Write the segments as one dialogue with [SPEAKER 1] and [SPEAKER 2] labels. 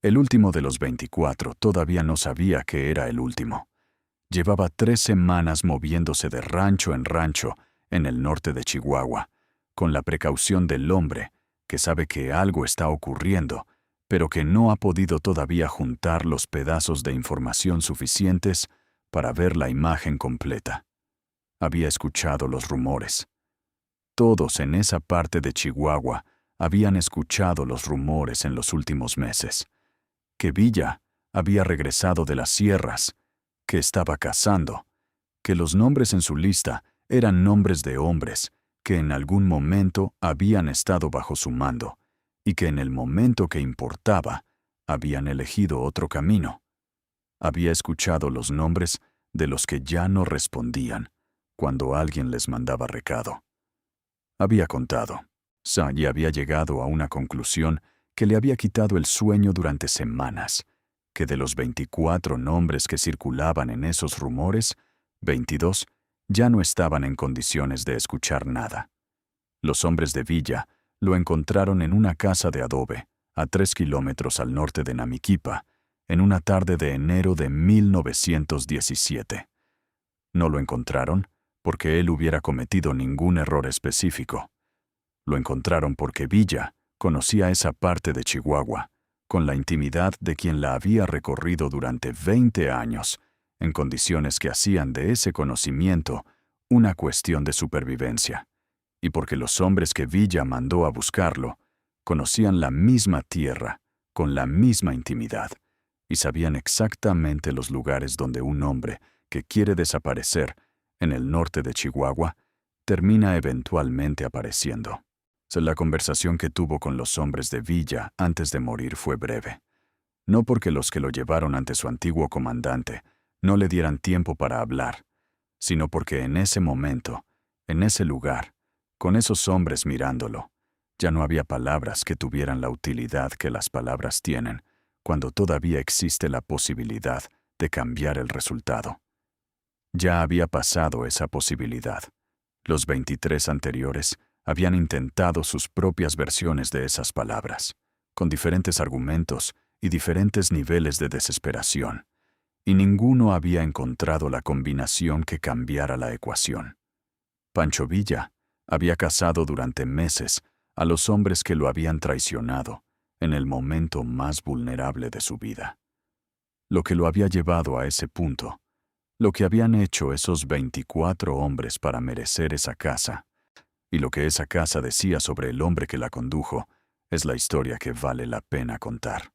[SPEAKER 1] El último de los 24 todavía no sabía que era el último. Llevaba 3 semanas moviéndose de rancho en rancho en el norte de Chihuahua, con la precaución del hombre que sabe que algo está ocurriendo, pero que no ha podido todavía juntar los pedazos de información suficientes para ver la imagen completa. Había escuchado los rumores. Todos en esa parte de Chihuahua habían escuchado los rumores en los últimos meses. Que Villa había regresado de las sierras, que estaba cazando, que los nombres en su lista eran nombres de hombres que en algún momento habían estado bajo su mando y que en el momento que importaba habían elegido otro camino. Había escuchado los nombres de los que ya no respondían cuando alguien les mandaba recado. Había contado. Sally había llegado a una conclusión que le había quitado el sueño durante semanas, que de los 24 nombres que circulaban en esos rumores, 22 ya no estaban en condiciones de escuchar nada. Los hombres de Villa lo encontraron en una casa de adobe, a 3 kilómetros al norte de Namiquipa, en una tarde de enero de 1917. No lo encontraron porque él hubiera cometido ningún error específico. Lo encontraron porque Villa conocía esa parte de Chihuahua, con la intimidad de quien la había recorrido durante 20 años, en condiciones que hacían de ese conocimiento una cuestión de supervivencia, y porque los hombres que Villa mandó a buscarlo conocían la misma tierra, con la misma intimidad, y sabían exactamente los lugares donde un hombre que quiere desaparecer en el norte de Chihuahua termina eventualmente apareciendo. La conversación que tuvo con los hombres de Villa antes de morir fue breve. No porque los que lo llevaron ante su antiguo comandante no le dieran tiempo para hablar, sino porque en ese momento, en ese lugar, con esos hombres mirándolo, ya no había palabras que tuvieran la utilidad que las palabras tienen cuando todavía existe la posibilidad de cambiar el resultado. Ya había pasado esa posibilidad. Los 23 anteriores habían intentado sus propias versiones de esas palabras, con diferentes argumentos y diferentes niveles de desesperación, y ninguno había encontrado la combinación que cambiara la ecuación. Pancho Villa había cazado durante meses a los hombres que lo habían traicionado en el momento más vulnerable de su vida. Lo que lo había llevado a ese punto, lo que habían hecho esos 24 hombres para merecer esa caza, y lo que esa caza decía sobre el hombre que la condujo, es la historia que vale la pena contar.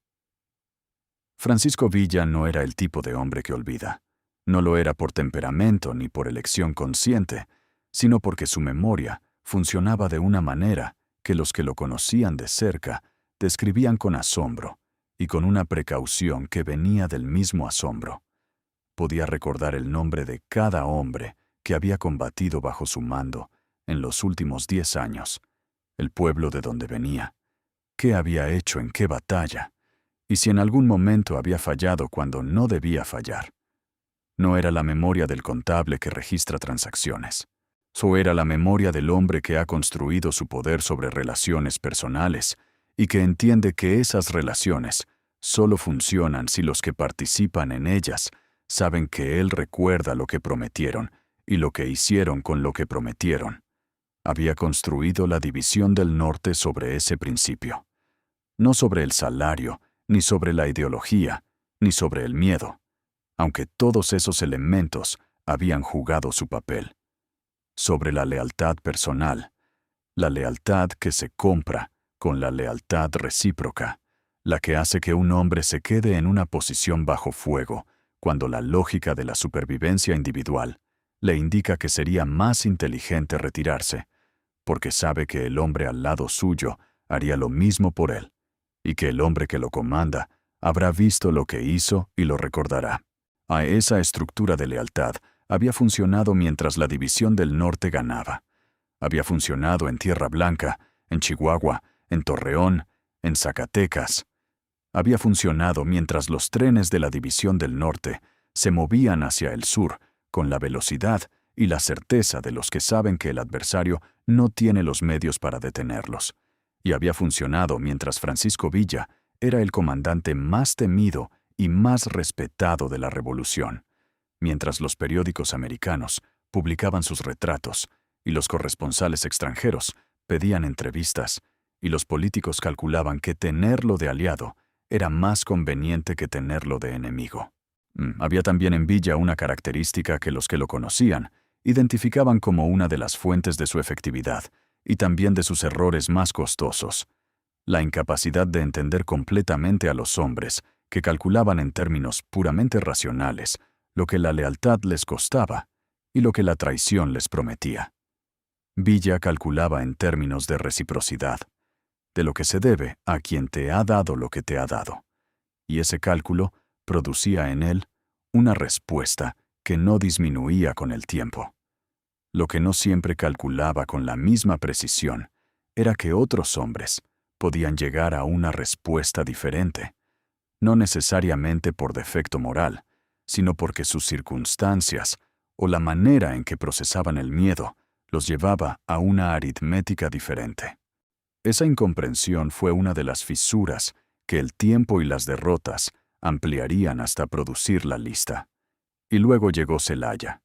[SPEAKER 1] Francisco Villa no era el tipo de hombre que olvida. No lo era por temperamento ni por elección consciente, sino porque su memoria funcionaba de una manera que los que lo conocían de cerca describían con asombro y con una precaución que venía del mismo asombro. Podía recordar el nombre de cada hombre que había combatido bajo su mando en los últimos 10 años, el pueblo de donde venía, qué había hecho en qué batalla, y si en algún momento había fallado cuando no debía fallar. No era la memoria del contable que registra transacciones. Era la memoria del hombre que ha construido su poder sobre relaciones personales y que entiende que esas relaciones solo funcionan si los que participan en ellas saben que él recuerda lo que prometieron y lo que hicieron con lo que prometieron. Había construido la división del norte sobre ese principio. No sobre el salario, ni sobre la ideología, ni sobre el miedo, aunque todos esos elementos habían jugado su papel. Sobre la lealtad personal, la lealtad que se compra con la lealtad recíproca, la que hace que un hombre se quede en una posición bajo fuego cuando la lógica de la supervivencia individual le indica que sería más inteligente retirarse, porque sabe que el hombre al lado suyo haría lo mismo por él, y que el hombre que lo comanda habrá visto lo que hizo y lo recordará. A esa estructura de lealtad había funcionado mientras la división del norte ganaba. Había funcionado en Tierra Blanca, en Chihuahua, en Torreón, en Zacatecas. Había funcionado mientras los trenes de la división del norte se movían hacia el sur con la velocidad y la certeza de los que saben que el adversario no tiene los medios para detenerlos. Y había funcionado mientras Francisco Villa era el comandante más temido y más respetado de la revolución, mientras los periódicos americanos publicaban sus retratos y los corresponsales extranjeros pedían entrevistas y los políticos calculaban que tenerlo de aliado era más conveniente que tenerlo de enemigo. Había también en Villa una característica que los que lo conocían identificaban como una de las fuentes de su efectividad y también de sus errores más costosos: la incapacidad de entender completamente a los hombres que calculaban en términos puramente racionales lo que la lealtad les costaba y lo que la traición les prometía. Villa calculaba en términos de reciprocidad, de lo que se debe a quien te ha dado lo que te ha dado, y ese cálculo producía en él una respuesta que no disminuía con el tiempo. Lo que no siempre calculaba con la misma precisión era que otros hombres podían llegar a una respuesta diferente, no necesariamente por defecto moral, sino porque sus circunstancias o la manera en que procesaban el miedo los llevaba a una aritmética diferente. Esa incomprensión fue una de las fisuras que el tiempo y las derrotas ampliarían hasta producir la lista. Y luego llegó Celaya.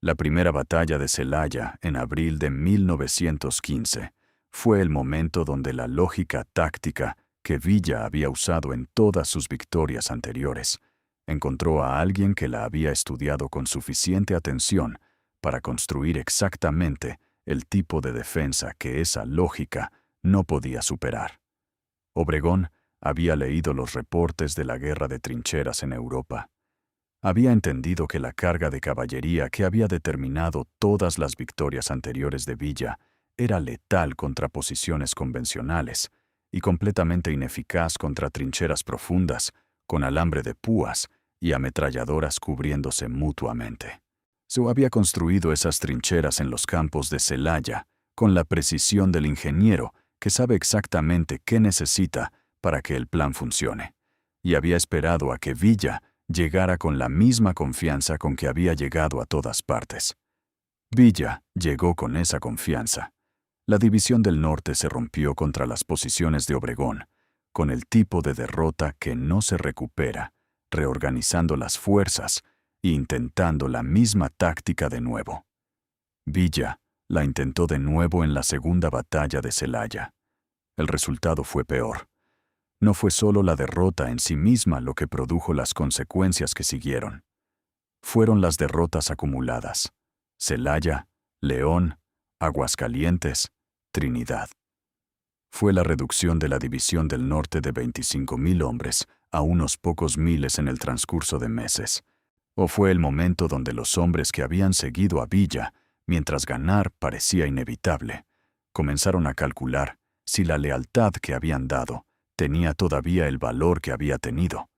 [SPEAKER 1] La primera batalla de Celaya, en abril de 1915, fue el momento donde la lógica táctica que Villa había usado en todas sus victorias anteriores encontró a alguien que la había estudiado con suficiente atención para construir exactamente el tipo de defensa que esa lógica no podía superar. Obregón había leído los reportes de la guerra de trincheras en Europa. Había entendido que la carga de caballería que había determinado todas las victorias anteriores de Villa era letal contra posiciones convencionales y completamente ineficaz contra trincheras profundas, con alambre de púas y ametralladoras cubriéndose mutuamente. Se había construido esas trincheras en los campos de Celaya con la precisión del ingeniero que sabe exactamente qué necesita para que el plan funcione, y había esperado a que Villa llegara con la misma confianza con que había llegado a todas partes. Villa llegó con esa confianza. La división del norte se rompió contra las posiciones de Obregón, con el tipo de derrota que no se recupera, reorganizando las fuerzas e intentando la misma táctica de nuevo. Villa la intentó de nuevo en la segunda batalla de Celaya. El resultado fue peor. No fue solo la derrota en sí misma lo que produjo las consecuencias que siguieron. Fueron las derrotas acumuladas: Celaya, León, Aguascalientes, Trinidad. Fue la reducción de la división del norte de 25,000 hombres a unos pocos miles en el transcurso de meses. O fue el momento donde los hombres que habían seguido a Villa, mientras ganar parecía inevitable, comenzaron a calcular si la lealtad que habían dado tenía todavía el valor que había tenido,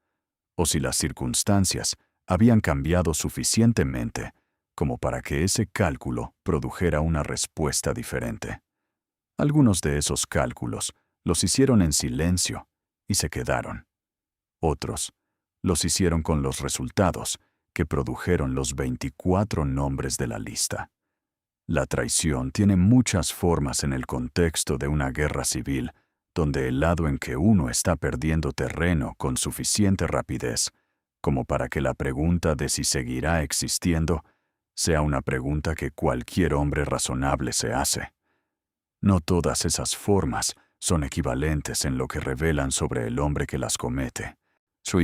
[SPEAKER 1] o si las circunstancias habían cambiado suficientemente como para que ese cálculo produjera una respuesta diferente. Algunos de esos cálculos los hicieron en silencio y se quedaron. Otros los hicieron con los resultados que produjeron los 24 nombres de la lista. La traición tiene muchas formas en el contexto de una guerra civil, donde el lado en que uno está perdiendo terreno con suficiente rapidez como para que la pregunta de si seguirá existiendo sea una pregunta que cualquier hombre razonable se hace. No todas esas formas son equivalentes en lo que revelan sobre el hombre que las comete.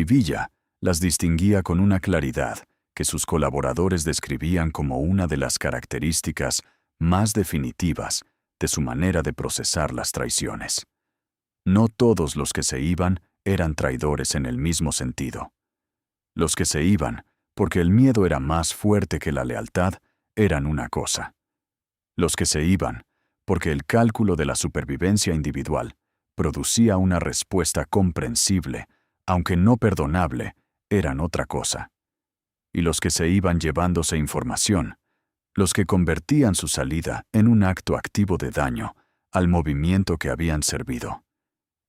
[SPEAKER 1] Villa las distinguía con una claridad que sus colaboradores describían como una de las características más definitivas de su manera de procesar las traiciones. No todos los que se iban eran traidores en el mismo sentido. Los que se iban, porque el miedo era más fuerte que la lealtad, eran una cosa. Los que se iban, porque el cálculo de la supervivencia individual producía una respuesta comprensible, aunque no perdonable, eran otra cosa. Y los que se iban llevándose información, los que convertían su salida en un acto activo de daño al movimiento que habían servido.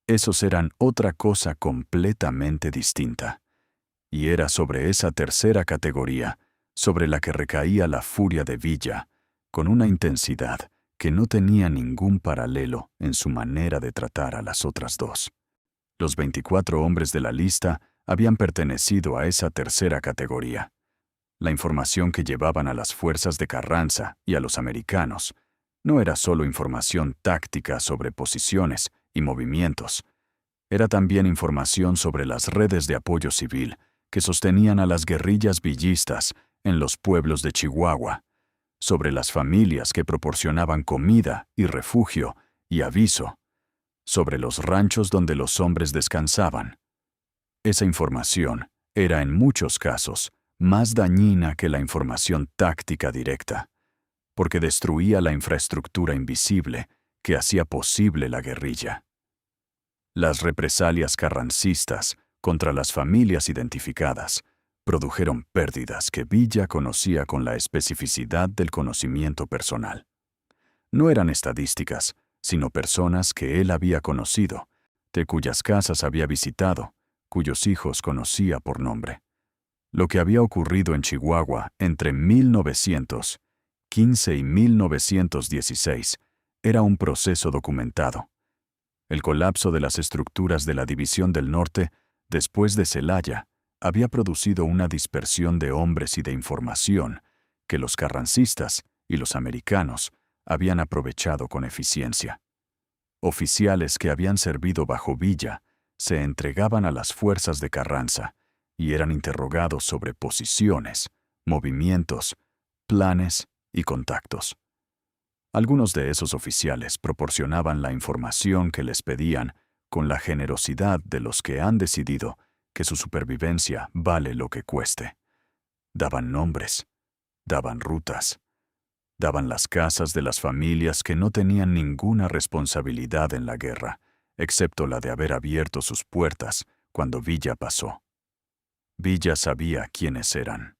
[SPEAKER 1] Esos eran otra cosa completamente distinta. Y era sobre esa tercera categoría sobre la que recaía la furia de Villa, con una intensidad que no tenía ningún paralelo en su manera de tratar a las otras dos. Los 24 hombres de la lista habían pertenecido a esa tercera categoría. La información que llevaban a las fuerzas de Carranza y a los americanos no era solo información táctica sobre posiciones y movimientos, era también información sobre las redes de apoyo civil que sostenían a las guerrillas villistas en los pueblos de Chihuahua, sobre las familias que proporcionaban comida y refugio y aviso, sobre los ranchos donde los hombres descansaban. Esa información era en muchos casos más dañina que la información táctica directa, porque destruía la infraestructura invisible que hacía posible la guerrilla. Las represalias carrancistas contra las familias identificadas produjeron pérdidas que Villa conocía con la especificidad del conocimiento personal. No eran estadísticas, sino personas que él había conocido, de cuyas casas había visitado, cuyos hijos conocía por nombre. Lo que había ocurrido en Chihuahua entre 1915 y 1916 era un proceso documentado. El colapso de las estructuras de la División del Norte, después de Celaya, había producido una dispersión de hombres y de información que los carrancistas y los americanos habían aprovechado con eficiencia. Oficiales que habían servido bajo Villa se entregaban a las fuerzas de Carranza y eran interrogados sobre posiciones, movimientos, planes y contactos. Algunos de esos oficiales proporcionaban la información que les pedían con la generosidad de los que han decidido que su supervivencia vale lo que cueste. Daban nombres, daban rutas, daban las casas de las familias que no tenían ninguna responsabilidad en la guerra, excepto la de haber abierto sus puertas cuando Villa pasó. Villa sabía quiénes eran,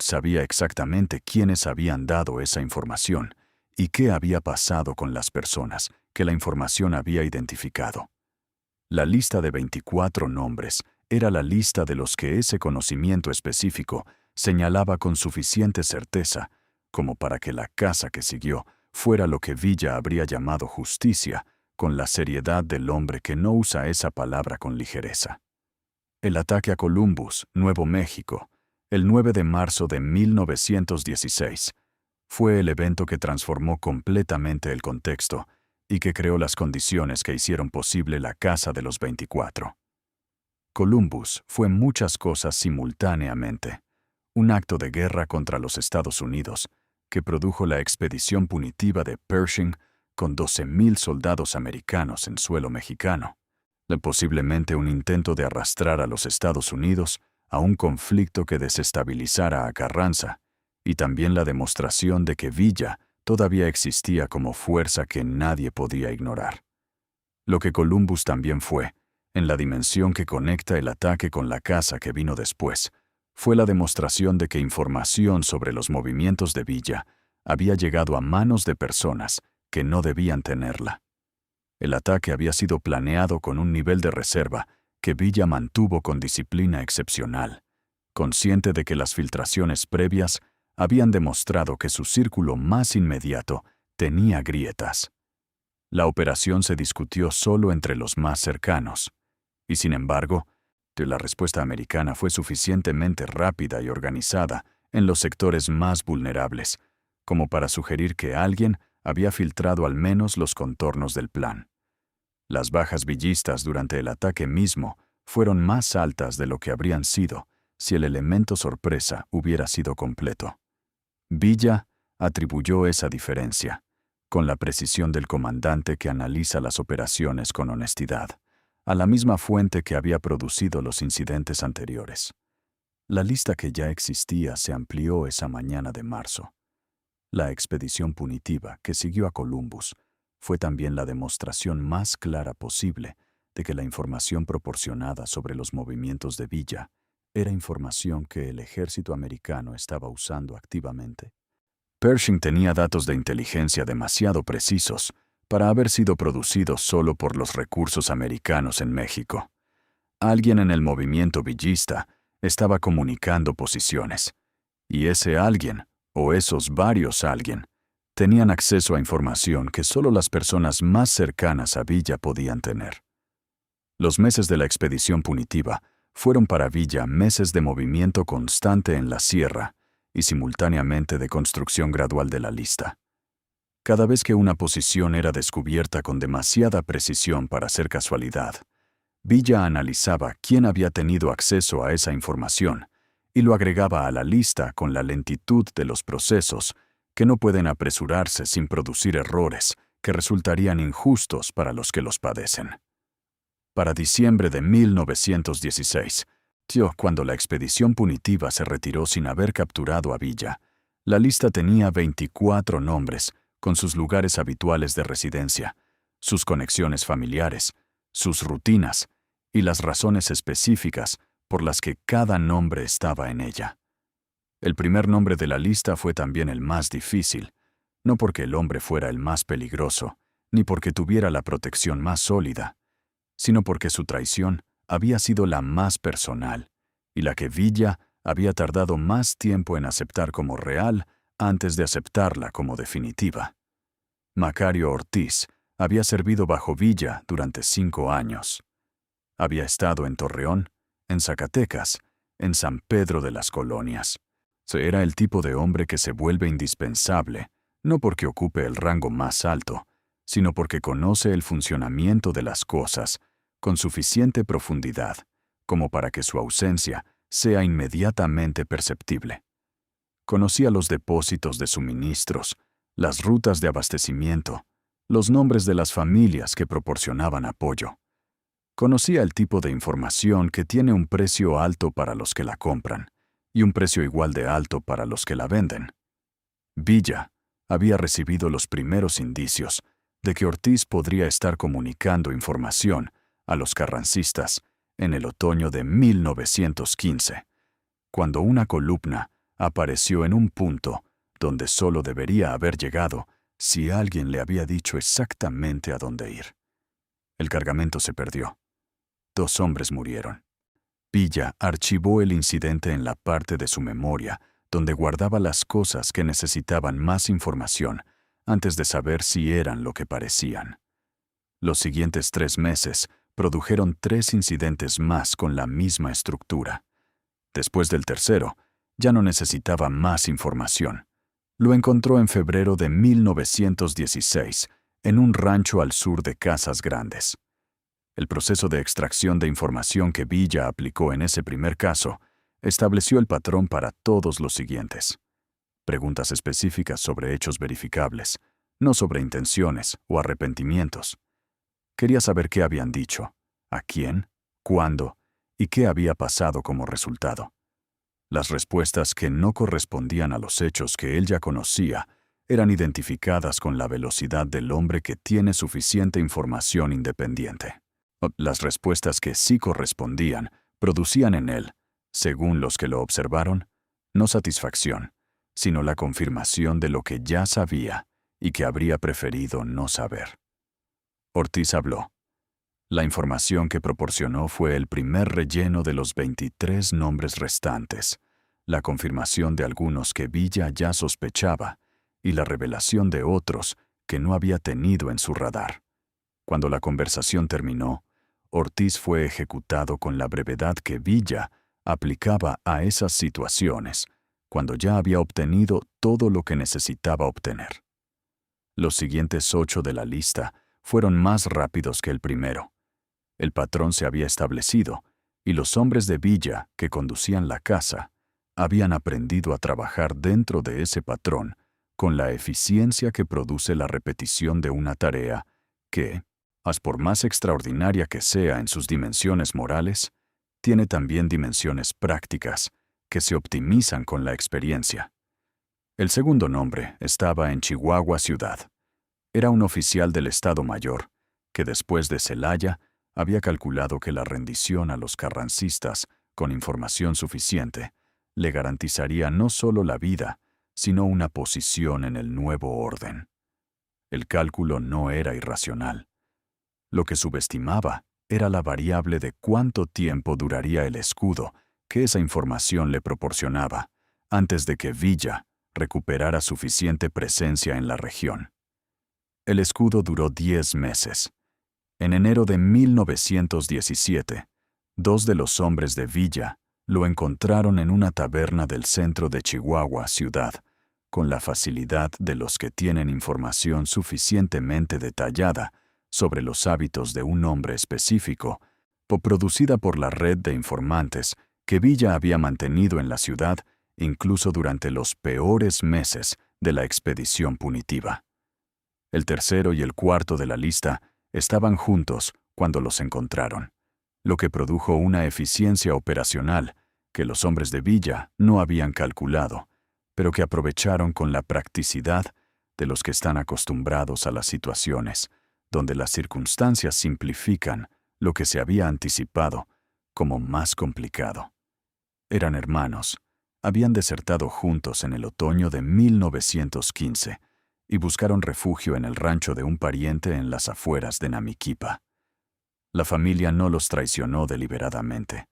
[SPEAKER 1] sabía exactamente quiénes habían dado esa información y qué había pasado con las personas que la información había identificado. La lista de 24 nombres era la lista de los que ese conocimiento específico señalaba con suficiente certeza como para que la casa que siguió fuera lo que Villa habría llamado justicia, con la seriedad del hombre que no usa esa palabra con ligereza. El ataque a Columbus, Nuevo México, el 9 de marzo de 1916, fue el evento que transformó completamente el contexto y que creó las condiciones que hicieron posible la Casa de los 24. Columbus fue muchas cosas simultáneamente. Un acto de guerra contra los Estados Unidos, que produjo la expedición punitiva de Pershing con 12,000 soldados americanos en suelo mexicano. Posiblemente un intento de arrastrar a los Estados Unidos a un conflicto que desestabilizara a Carranza, y también la demostración de que Villa todavía existía como fuerza que nadie podía ignorar. Lo que Columbus también fue, en la dimensión que conecta el ataque con la casa que vino después, fue la demostración de que información sobre los movimientos de Villa había llegado a manos de personas que no debían tenerla. El ataque había sido planeado con un nivel de reserva que Villa mantuvo con disciplina excepcional, consciente de que las filtraciones previas habían demostrado que su círculo más inmediato tenía grietas. La operación se discutió solo entre los más cercanos, y sin embargo, la respuesta americana fue suficientemente rápida y organizada en los sectores más vulnerables, como para sugerir que alguien había filtrado al menos los contornos del plan. Las bajas villistas durante el ataque mismo fueron más altas de lo que habrían sido si el elemento sorpresa hubiera sido completo. Villa atribuyó esa diferencia, con la precisión del comandante que analiza las operaciones con honestidad, a la misma fuente que había producido los incidentes anteriores. La lista que ya existía se amplió esa mañana de marzo. La expedición punitiva que siguió a Columbus fue también la demostración más clara posible de que la información proporcionada sobre los movimientos de Villa era información que el ejército americano estaba usando activamente. Pershing tenía datos de inteligencia demasiado precisos para haber sido producidos solo por los recursos americanos en México. Alguien en el movimiento villista estaba comunicando posiciones, y ese alguien, o esos varios alguien, tenían acceso a información que solo las personas más cercanas a Villa podían tener. Los meses de la expedición punitiva fueron para Villa meses de movimiento constante en la sierra y simultáneamente de construcción gradual de la lista. Cada vez que una posición era descubierta con demasiada precisión para ser casualidad, Villa analizaba quién había tenido acceso a esa información y lo agregaba a la lista con la lentitud de los procesos que no pueden apresurarse sin producir errores que resultarían injustos para los que los padecen. Para diciembre de 1916, cuando la expedición punitiva se retiró sin haber capturado a Villa, la lista tenía 24 nombres con sus lugares habituales de residencia, sus conexiones familiares, sus rutinas y las razones específicas por las que cada nombre estaba en ella. El primer nombre de la lista fue también el más difícil, no porque el hombre fuera el más peligroso, ni porque tuviera la protección más sólida, sino porque su traición había sido la más personal y la que Villa había tardado más tiempo en aceptar como real antes de aceptarla como definitiva. Macario Ortiz había servido bajo Villa durante 5 años. Había estado en Torreón, en Zacatecas, en San Pedro de las Colonias. Era el tipo de hombre que se vuelve indispensable, no porque ocupe el rango más alto, sino porque conoce el funcionamiento de las cosas con suficiente profundidad como para que su ausencia sea inmediatamente perceptible. Conocía los depósitos de suministros, las rutas de abastecimiento, los nombres de las familias que proporcionaban apoyo. Conocía el tipo de información que tiene un precio alto para los que la compran y un precio igual de alto para los que la venden. Villa había recibido los primeros indicios de que Ortiz podría estar comunicando información a los carrancistas en el otoño de 1915, cuando una columna apareció en un punto donde solo debería haber llegado si alguien le había dicho exactamente a dónde ir. El cargamento se perdió. 2 hombres murieron. Villa archivó el incidente en la parte de su memoria donde guardaba las cosas que necesitaban más información antes de saber si eran lo que parecían. Los siguientes 3 meses produjeron 3 incidentes más con la misma estructura. Después del tercero, ya no necesitaba más información. Lo encontró en febrero de 1916, en un rancho al sur de Casas Grandes. El proceso de extracción de información que Villa aplicó en ese primer caso estableció el patrón para todos los siguientes. Preguntas específicas sobre hechos verificables, no sobre intenciones o arrepentimientos. Quería saber qué habían dicho, a quién, cuándo y qué había pasado como resultado. Las respuestas que no correspondían a los hechos que él ya conocía eran identificadas con la velocidad del hombre que tiene suficiente información independiente. Las respuestas que sí correspondían producían en él, según los que lo observaron, no satisfacción, sino la confirmación de lo que ya sabía y que habría preferido no saber. Ortiz habló. La información que proporcionó fue el primer relleno de los 23 nombres restantes, la confirmación de algunos que Villa ya sospechaba y la revelación de otros que no había tenido en su radar. Cuando la conversación terminó, Ortiz fue ejecutado con la brevedad que Villa aplicaba a esas situaciones, cuando ya había obtenido todo lo que necesitaba obtener. Los siguientes 8 de la lista fueron más rápidos que el primero. El patrón se había establecido, y los hombres de Villa que conducían la casa habían aprendido a trabajar dentro de ese patrón con la eficiencia que produce la repetición de una tarea que, por más extraordinaria que sea en sus dimensiones morales, tiene también dimensiones prácticas que se optimizan con la experiencia. El segundo nombre estaba en Chihuahua Ciudad. Era un oficial del Estado Mayor, que después de Celaya había calculado que la rendición a los carrancistas, con información suficiente, le garantizaría no solo la vida, sino una posición en el nuevo orden. El cálculo no era irracional. Lo que subestimaba era la variable de cuánto tiempo duraría el escudo que esa información le proporcionaba antes de que Villa recuperara suficiente presencia en la región. El escudo duró 10 meses. En enero de 1917, dos de los hombres de Villa lo encontraron en una taberna del centro de Chihuahua, ciudad, con la facilidad de los que tienen información suficientemente detallada sobre los hábitos de un hombre específico, producida por la red de informantes que Villa había mantenido en la ciudad incluso durante los peores meses de la expedición punitiva. El tercero y el cuarto de la lista estaban juntos cuando los encontraron, lo que produjo una eficiencia operacional que los hombres de Villa no habían calculado, pero que aprovecharon con la practicidad de los que están acostumbrados a las situaciones, donde las circunstancias simplifican lo que se había anticipado como más complicado. Eran hermanos, habían desertado juntos en el otoño de 1915 y buscaron refugio en el rancho de un pariente en las afueras de Namiquipa. La familia no los traicionó deliberadamente.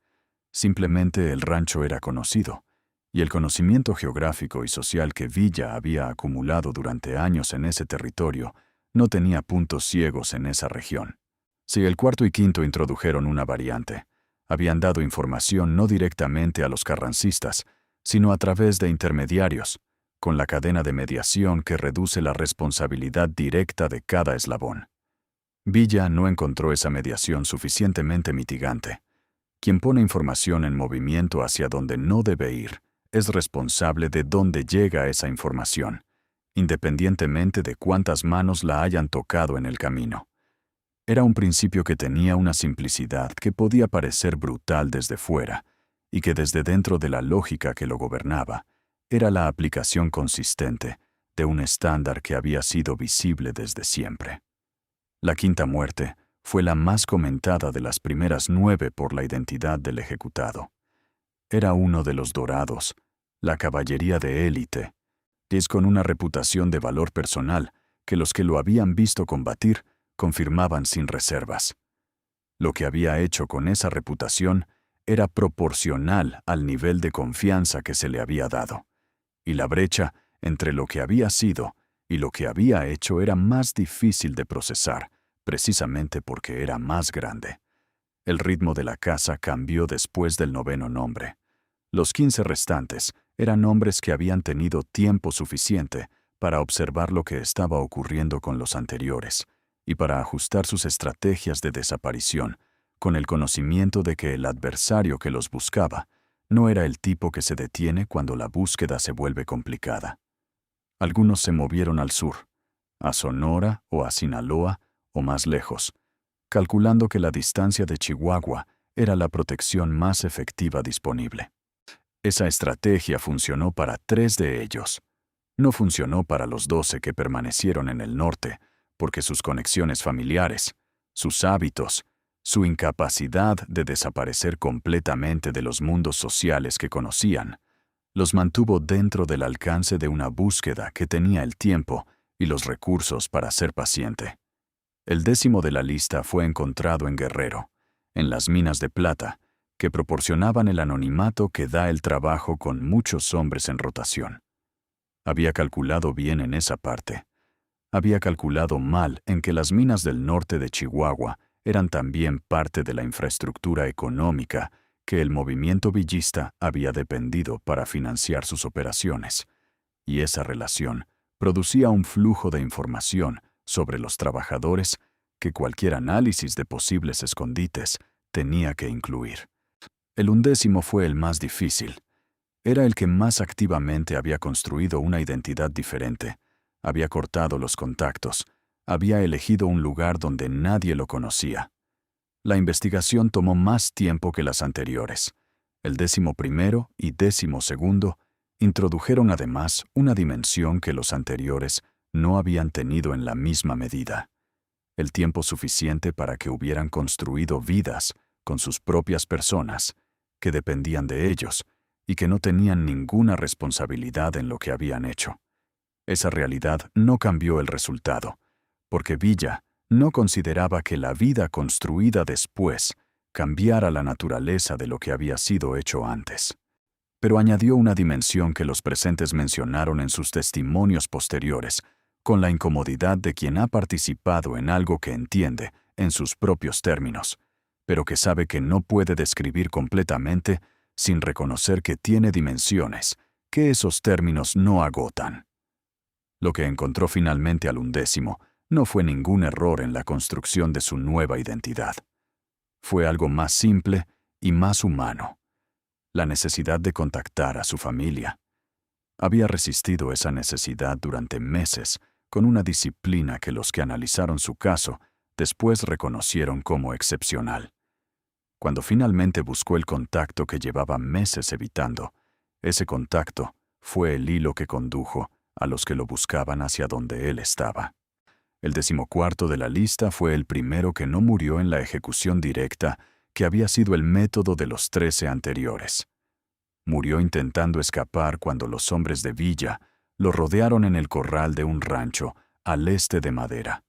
[SPEAKER 1] Simplemente el rancho era conocido, y el conocimiento geográfico y social que Villa había acumulado durante años en ese territorio no tenía puntos ciegos en esa región. Si el cuarto y quinto introdujeron una variante, habían dado información no directamente a los carrancistas, sino a través de intermediarios, con la cadena de mediación que reduce la responsabilidad directa de cada eslabón. Villa no encontró esa mediación suficientemente mitigante. Quien pone información en movimiento hacia donde no debe ir es responsable de dónde llega esa información, independientemente de cuántas manos la hayan tocado en el camino. Era un principio que tenía una simplicidad que podía parecer brutal desde fuera, y que desde dentro de la lógica que lo gobernaba, era la aplicación consistente de un estándar que había sido visible desde siempre. La quinta muerte fue la más comentada de las primeras 9 por la identidad del ejecutado. Era uno de los dorados, la caballería de élite, es con una reputación de valor personal que los que lo habían visto combatir confirmaban sin reservas. Lo que había hecho con esa reputación era proporcional al nivel de confianza que se le había dado, y la brecha entre lo que había sido y lo que había hecho era más difícil de procesar, precisamente porque era más grande. El ritmo de la caza cambió después del 9º nombre. Los 15 restantes eran hombres que habían tenido tiempo suficiente para observar lo que estaba ocurriendo con los anteriores y para ajustar sus estrategias de desaparición, con el conocimiento de que el adversario que los buscaba no era el tipo que se detiene cuando la búsqueda se vuelve complicada. Algunos se movieron al sur, a Sonora o a Sinaloa o más lejos, calculando que la distancia de Chihuahua era la protección más efectiva disponible. Esa estrategia funcionó para 3 de ellos. No funcionó para los 12 que permanecieron en el norte, porque sus conexiones familiares, sus hábitos, su incapacidad de desaparecer completamente de los mundos sociales que conocían, los mantuvo dentro del alcance de una búsqueda que tenía el tiempo y los recursos para ser paciente. El 10º de la lista fue encontrado en Guerrero, en las minas de plata, que proporcionaban el anonimato que da el trabajo con muchos hombres en rotación. Había calculado bien en esa parte. Había calculado mal en que las minas del norte de Chihuahua eran también parte de la infraestructura económica que el movimiento villista había dependido para financiar sus operaciones, y esa relación producía un flujo de información sobre los trabajadores que cualquier análisis de posibles escondites tenía que incluir. El 11º fue el más difícil. Era el que más activamente había construido una identidad diferente, había cortado los contactos, había elegido un lugar donde nadie lo conocía. La investigación tomó más tiempo que las anteriores. El 11º y 12º introdujeron además una dimensión que los anteriores no habían tenido en la misma medida. El tiempo suficiente para que hubieran construido vidas con sus propias personas, que dependían de ellos y que no tenían ninguna responsabilidad en lo que habían hecho. Esa realidad no cambió el resultado, porque Villa no consideraba que la vida construida después cambiara la naturaleza de lo que había sido hecho antes. Pero añadió una dimensión que los presentes mencionaron en sus testimonios posteriores, con la incomodidad de quien ha participado en algo que entiende en sus propios términos, pero que sabe que no puede describir completamente sin reconocer que tiene dimensiones que esos términos no agotan. Lo que encontró finalmente al 11º no fue ningún error en la construcción de su nueva identidad. Fue algo más simple y más humano: la necesidad de contactar a su familia. Había resistido esa necesidad durante meses con una disciplina que los que analizaron su caso después reconocieron como excepcional. Cuando finalmente buscó el contacto que llevaba meses evitando, ese contacto fue el hilo que condujo a los que lo buscaban hacia donde él estaba. El 14º de la lista fue el primero que no murió en la ejecución directa, que había sido el método de los 13 anteriores. Murió intentando escapar cuando los hombres de Villa lo rodearon en el corral de un rancho al este de Madera.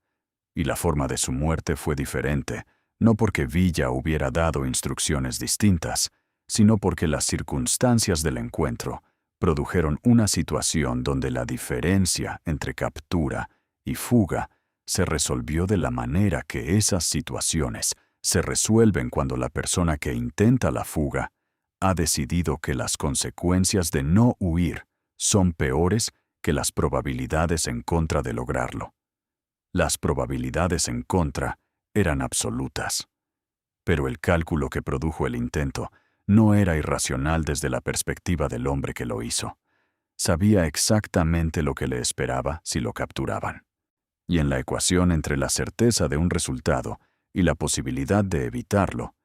[SPEAKER 1] Y la forma de su muerte fue diferente, no porque Villa hubiera dado instrucciones distintas, sino porque las circunstancias del encuentro produjeron una situación donde la diferencia entre captura y fuga se resolvió de la manera que esas situaciones se resuelven cuando la persona que intenta la fuga ha decidido que las consecuencias de no huir son peores que las probabilidades en contra de lograrlo. Las probabilidades en contra eran absolutas. Pero el cálculo que produjo el intento no era irracional desde la perspectiva del hombre que lo hizo. Sabía exactamente lo que le esperaba si lo capturaban. Y en la ecuación entre la certeza de un resultado y la posibilidad de evitarlo,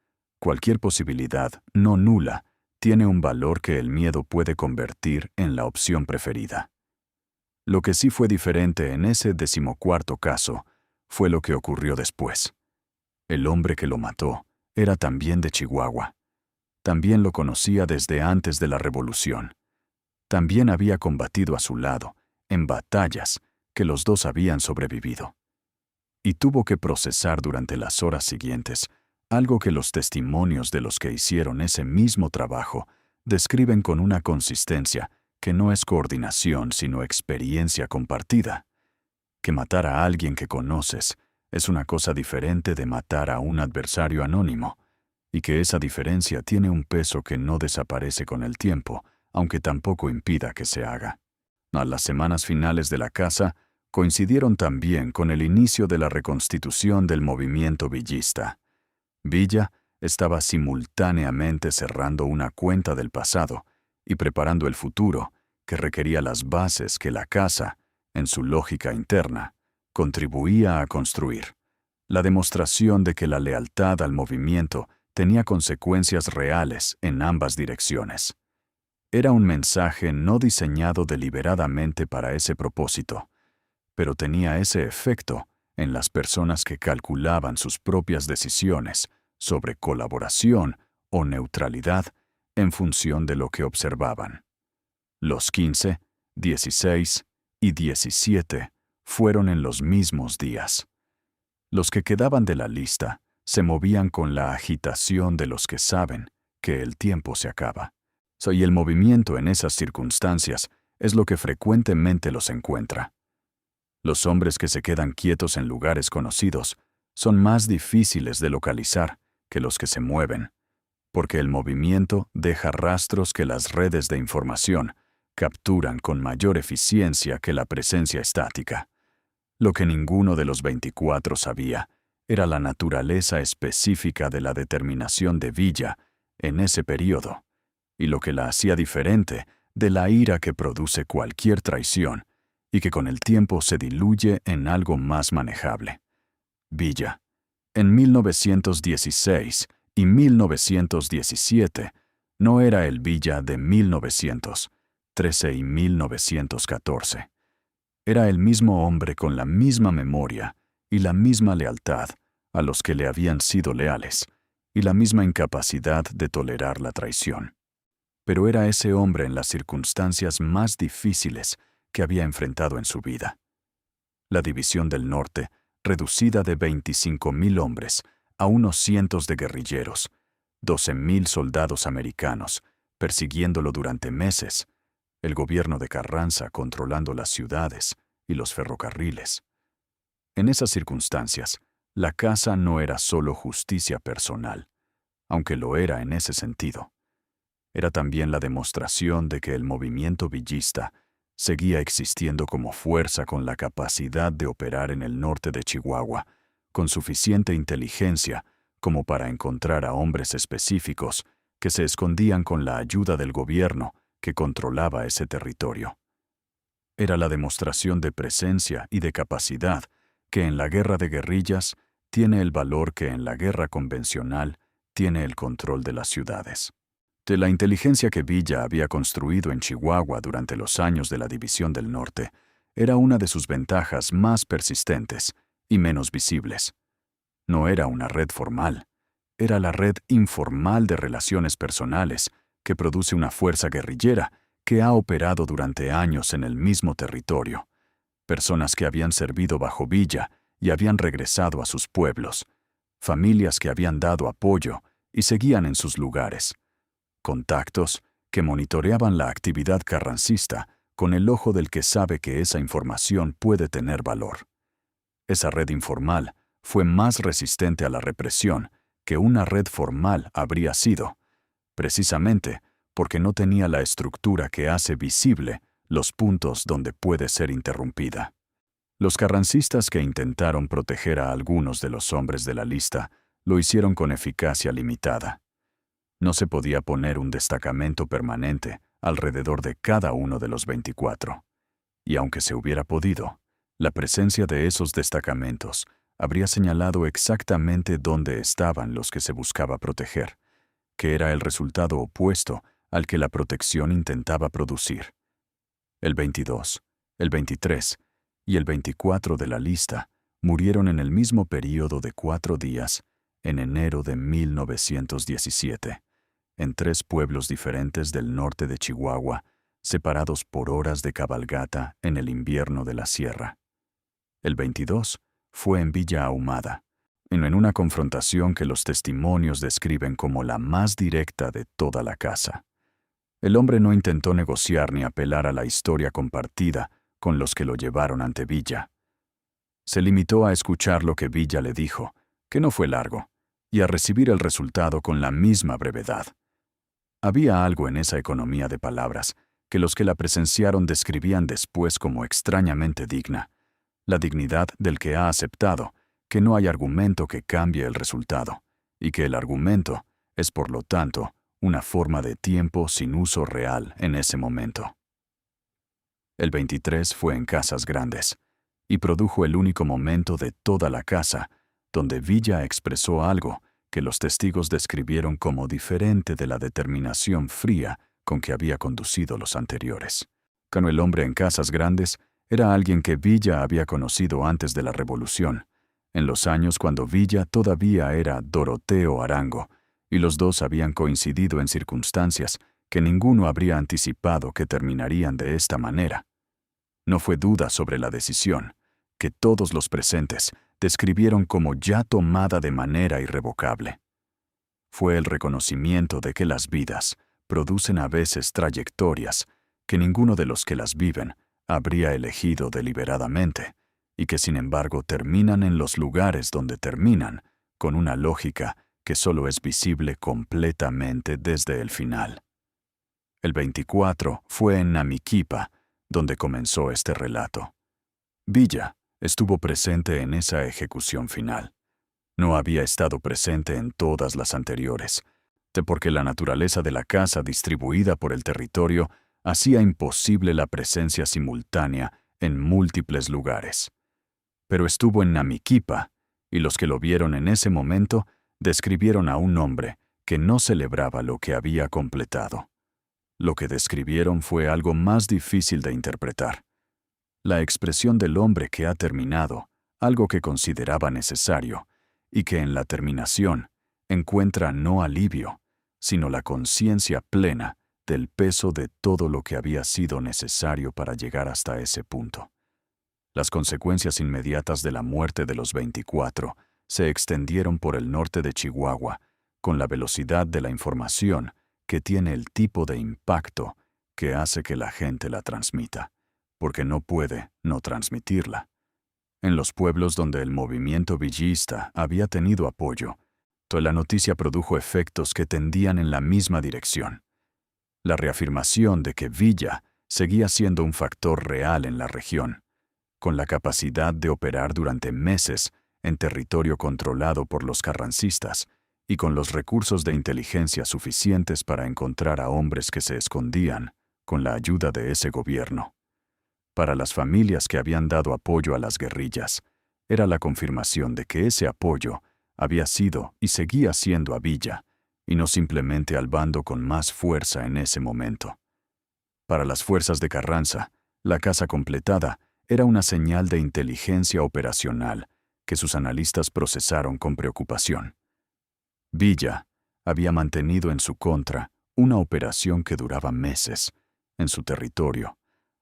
[SPEAKER 1] cualquier posibilidad no nula tiene un valor que el miedo puede convertir en la opción preferida. Lo que sí fue diferente en ese 14º caso fue lo que ocurrió después. El hombre que lo mató era también de Chihuahua. También lo conocía desde antes de la Revolución. También había combatido a su lado, en batallas que los dos habían sobrevivido. Y tuvo que procesar durante las horas siguientes algo que los testimonios de los que hicieron ese mismo trabajo describen con una consistencia que no es coordinación sino experiencia compartida. Que matar a alguien que conoces es una cosa diferente de matar a un adversario anónimo, y que esa diferencia tiene un peso que no desaparece con el tiempo, aunque tampoco impida que se haga. A las semanas finales de la caza coincidieron también con el inicio de la reconstitución del movimiento villista. Villa estaba simultáneamente cerrando una cuenta del pasado y preparando el futuro, que requería las bases que la caza, en su lógica interna, contribuía a construir. La demostración de que la lealtad al movimiento tenía consecuencias reales en ambas direcciones. Era un mensaje no diseñado deliberadamente para ese propósito, pero tenía ese efecto en las personas que calculaban sus propias decisiones sobre colaboración o neutralidad en función de lo que observaban. Los 15, 16 y 17 fueron en los mismos días. Los que quedaban de la lista se movían con la agitación de los que saben que el tiempo se acaba. Y el movimiento en esas circunstancias es lo que frecuentemente los encuentra. Los hombres que se quedan quietos en lugares conocidos son más difíciles de localizar que los que se mueven, porque el movimiento deja rastros que las redes de información capturan con mayor eficiencia que la presencia estática. Lo que ninguno de los 24 sabía era la naturaleza específica de la determinación de Villa en ese periodo, y lo que la hacía diferente de la ira que produce cualquier traición y que con el tiempo se diluye en algo más manejable. Villa, en 1916 y 1917, no era el Villa de 1913 y 1914. Era el mismo hombre con la misma memoria y la misma lealtad a los que le habían sido leales, y la misma incapacidad de tolerar la traición. Pero era ese hombre en las circunstancias más difíciles que había enfrentado en su vida. La División del Norte, reducida de 25,000 hombres a unos cientos de guerrilleros, 12,000 soldados americanos, persiguiéndolo durante meses, el gobierno de Carranza controlando las ciudades y los ferrocarriles. En esas circunstancias, La casa no era solo justicia personal, aunque lo era en ese sentido. Era también la demostración de que el movimiento villista seguía existiendo como fuerza con la capacidad de operar en el norte de Chihuahua, con suficiente inteligencia como para encontrar a hombres específicos que se escondían con la ayuda del gobierno que controlaba ese territorio. Era la demostración de presencia y de capacidad que en la guerra de guerrillas tiene el valor que en la guerra convencional tiene el control de las ciudades. De la inteligencia que Villa había construido en Chihuahua durante los años de la División del Norte, era una de sus ventajas más persistentes y menos visibles. No era una red formal, era la red informal de relaciones personales que produce una fuerza guerrillera que ha operado durante años en el mismo territorio. Personas que habían servido bajo Villa y habían regresado a sus pueblos. Familias que habían dado apoyo y seguían en sus lugares. Contactos que monitoreaban la actividad carrancista con el ojo del que sabe que esa información puede tener valor. Esa red informal fue más resistente a la represión que una red formal habría sido, precisamente porque no tenía la estructura que hace visible los puntos donde puede ser interrumpida. Los carrancistas que intentaron proteger a algunos de los hombres de la lista lo hicieron con eficacia limitada. No se podía poner un destacamento permanente alrededor de cada uno de los 24. Y aunque se hubiera podido, la presencia de esos destacamentos habría señalado exactamente dónde estaban los que se buscaba proteger, que era el resultado opuesto al que la protección intentaba producir. El 22, el 23 y el 24 de la lista murieron en el mismo período de 4 días, en enero de 1917, en 3 pueblos diferentes del norte de Chihuahua, separados por horas de cabalgata en el invierno de la sierra. El 22 fue en Villa Ahumada, en una confrontación que los testimonios describen como la más directa de toda la casa. El hombre no intentó negociar ni apelar a la historia compartida con los que lo llevaron ante Villa. Se limitó a escuchar lo que Villa le dijo, que no fue largo, y a recibir el resultado con la misma brevedad. Había algo en esa economía de palabras que los que la presenciaron describían después como extrañamente digna, la dignidad del que ha aceptado que no hay argumento que cambie el resultado, y que el argumento es, por lo tanto, una forma de tiempo sin uso real en ese momento. El 23 fue en Casas Grandes, y produjo el único momento de toda la casa donde Villa expresó algo que los testigos describieron como diferente de la determinación fría con que había conducido los anteriores. Cuando el hombre en Casas Grandes era alguien que Villa había conocido antes de la Revolución, en los años cuando Villa todavía era Doroteo Arango, y los dos habían coincidido en circunstancias que ninguno habría anticipado que terminarían de esta manera. No fue duda sobre la decisión, que todos los presentes describieron como ya tomada de manera irrevocable. Fue el reconocimiento de que las vidas producen a veces trayectorias que ninguno de los que las viven habría elegido deliberadamente, y que sin embargo terminan en los lugares donde terminan, con una lógica que solo es visible completamente desde el final. El 24 fue en Namiquipa, donde comenzó este relato. Villa estuvo presente en esa ejecución final. No había estado presente en todas las anteriores, porque la naturaleza de la casa distribuida por el territorio hacía imposible la presencia simultánea en múltiples lugares. Pero estuvo en Namiquipa, y los que lo vieron en ese momento describieron a un hombre que no celebraba lo que había completado. Lo que describieron fue algo más difícil de interpretar. La expresión del hombre que ha terminado, algo que consideraba necesario, y que en la terminación encuentra no alivio, sino la conciencia plena del peso de todo lo que había sido necesario para llegar hasta ese punto. Las consecuencias inmediatas de la muerte de los 24 se extendieron por el norte de Chihuahua, con la velocidad de la información que tiene el tipo de impacto que hace que la gente la transmita, porque no puede no transmitirla. En los pueblos donde el movimiento villista había tenido apoyo, toda la noticia produjo efectos que tendían en la misma dirección. La reafirmación de que Villa seguía siendo un factor real en la región, con la capacidad de operar durante meses en territorio controlado por los carrancistas y con los recursos de inteligencia suficientes para encontrar a hombres que se escondían con la ayuda de ese gobierno. Para las familias que habían dado apoyo a las guerrillas, era la confirmación de que ese apoyo había sido y seguía siendo a Villa, y no simplemente al bando con más fuerza en ese momento. Para las fuerzas de Carranza, la casa completada era una señal de inteligencia operacional que sus analistas procesaron con preocupación. Villa había mantenido en su contra una operación que duraba meses en su territorio,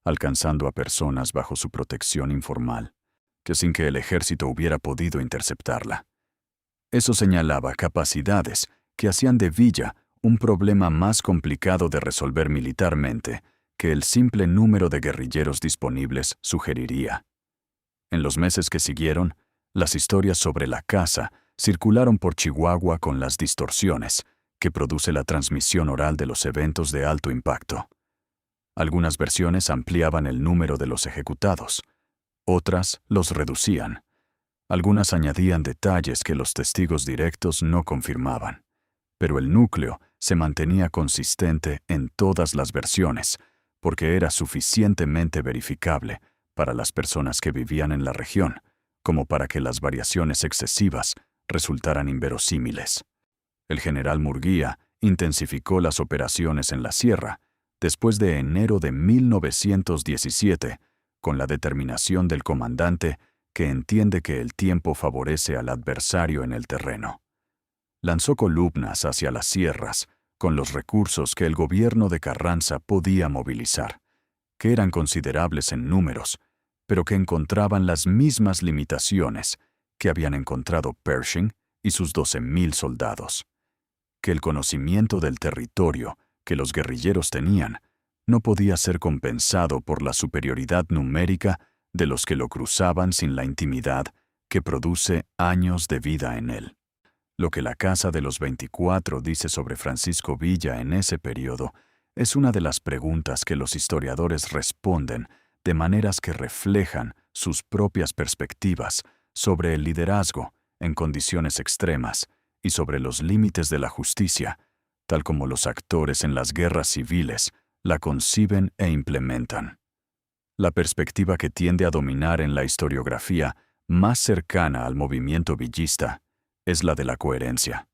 [SPEAKER 1] alcanzando a personas bajo su protección informal, que sin que el ejército hubiera podido interceptarla. Eso señalaba capacidades que hacían de Villa un problema más complicado de resolver militarmente que el simple número de guerrilleros disponibles sugeriría. En los meses que siguieron, las historias sobre la casa circularon por Chihuahua con las distorsiones que produce la transmisión oral de los eventos de alto impacto. Algunas versiones ampliaban el número de los ejecutados, otras los reducían. Algunas añadían detalles que los testigos directos no confirmaban, pero el núcleo se mantenía consistente en todas las versiones, porque era suficientemente verificable para las personas que vivían en la región, como para que las variaciones excesivas resultaran inverosímiles. El general Murguía intensificó las operaciones en la sierra después de enero de 1917, con la determinación del comandante que entiende que el tiempo favorece al adversario en el terreno. Lanzó columnas hacia las sierras con los recursos que el gobierno de Carranza podía movilizar, que eran considerables en números, pero que encontraban las mismas limitaciones que habían encontrado Pershing y sus 12,000 soldados. Que el conocimiento del territorio que los guerrilleros tenían no podía ser compensado por la superioridad numérica de los que lo cruzaban sin la intimidad que produce años de vida en él. Lo que la Casa de los 24 dice sobre Francisco Villa en ese periodo es una de las preguntas que los historiadores responden de maneras que reflejan sus propias perspectivas sobre el liderazgo en condiciones extremas y sobre los límites de la justicia, tal como los actores en las guerras civiles la conciben e implementan. La perspectiva que tiende a dominar en la historiografía más cercana al movimiento villista es la de la coherencia.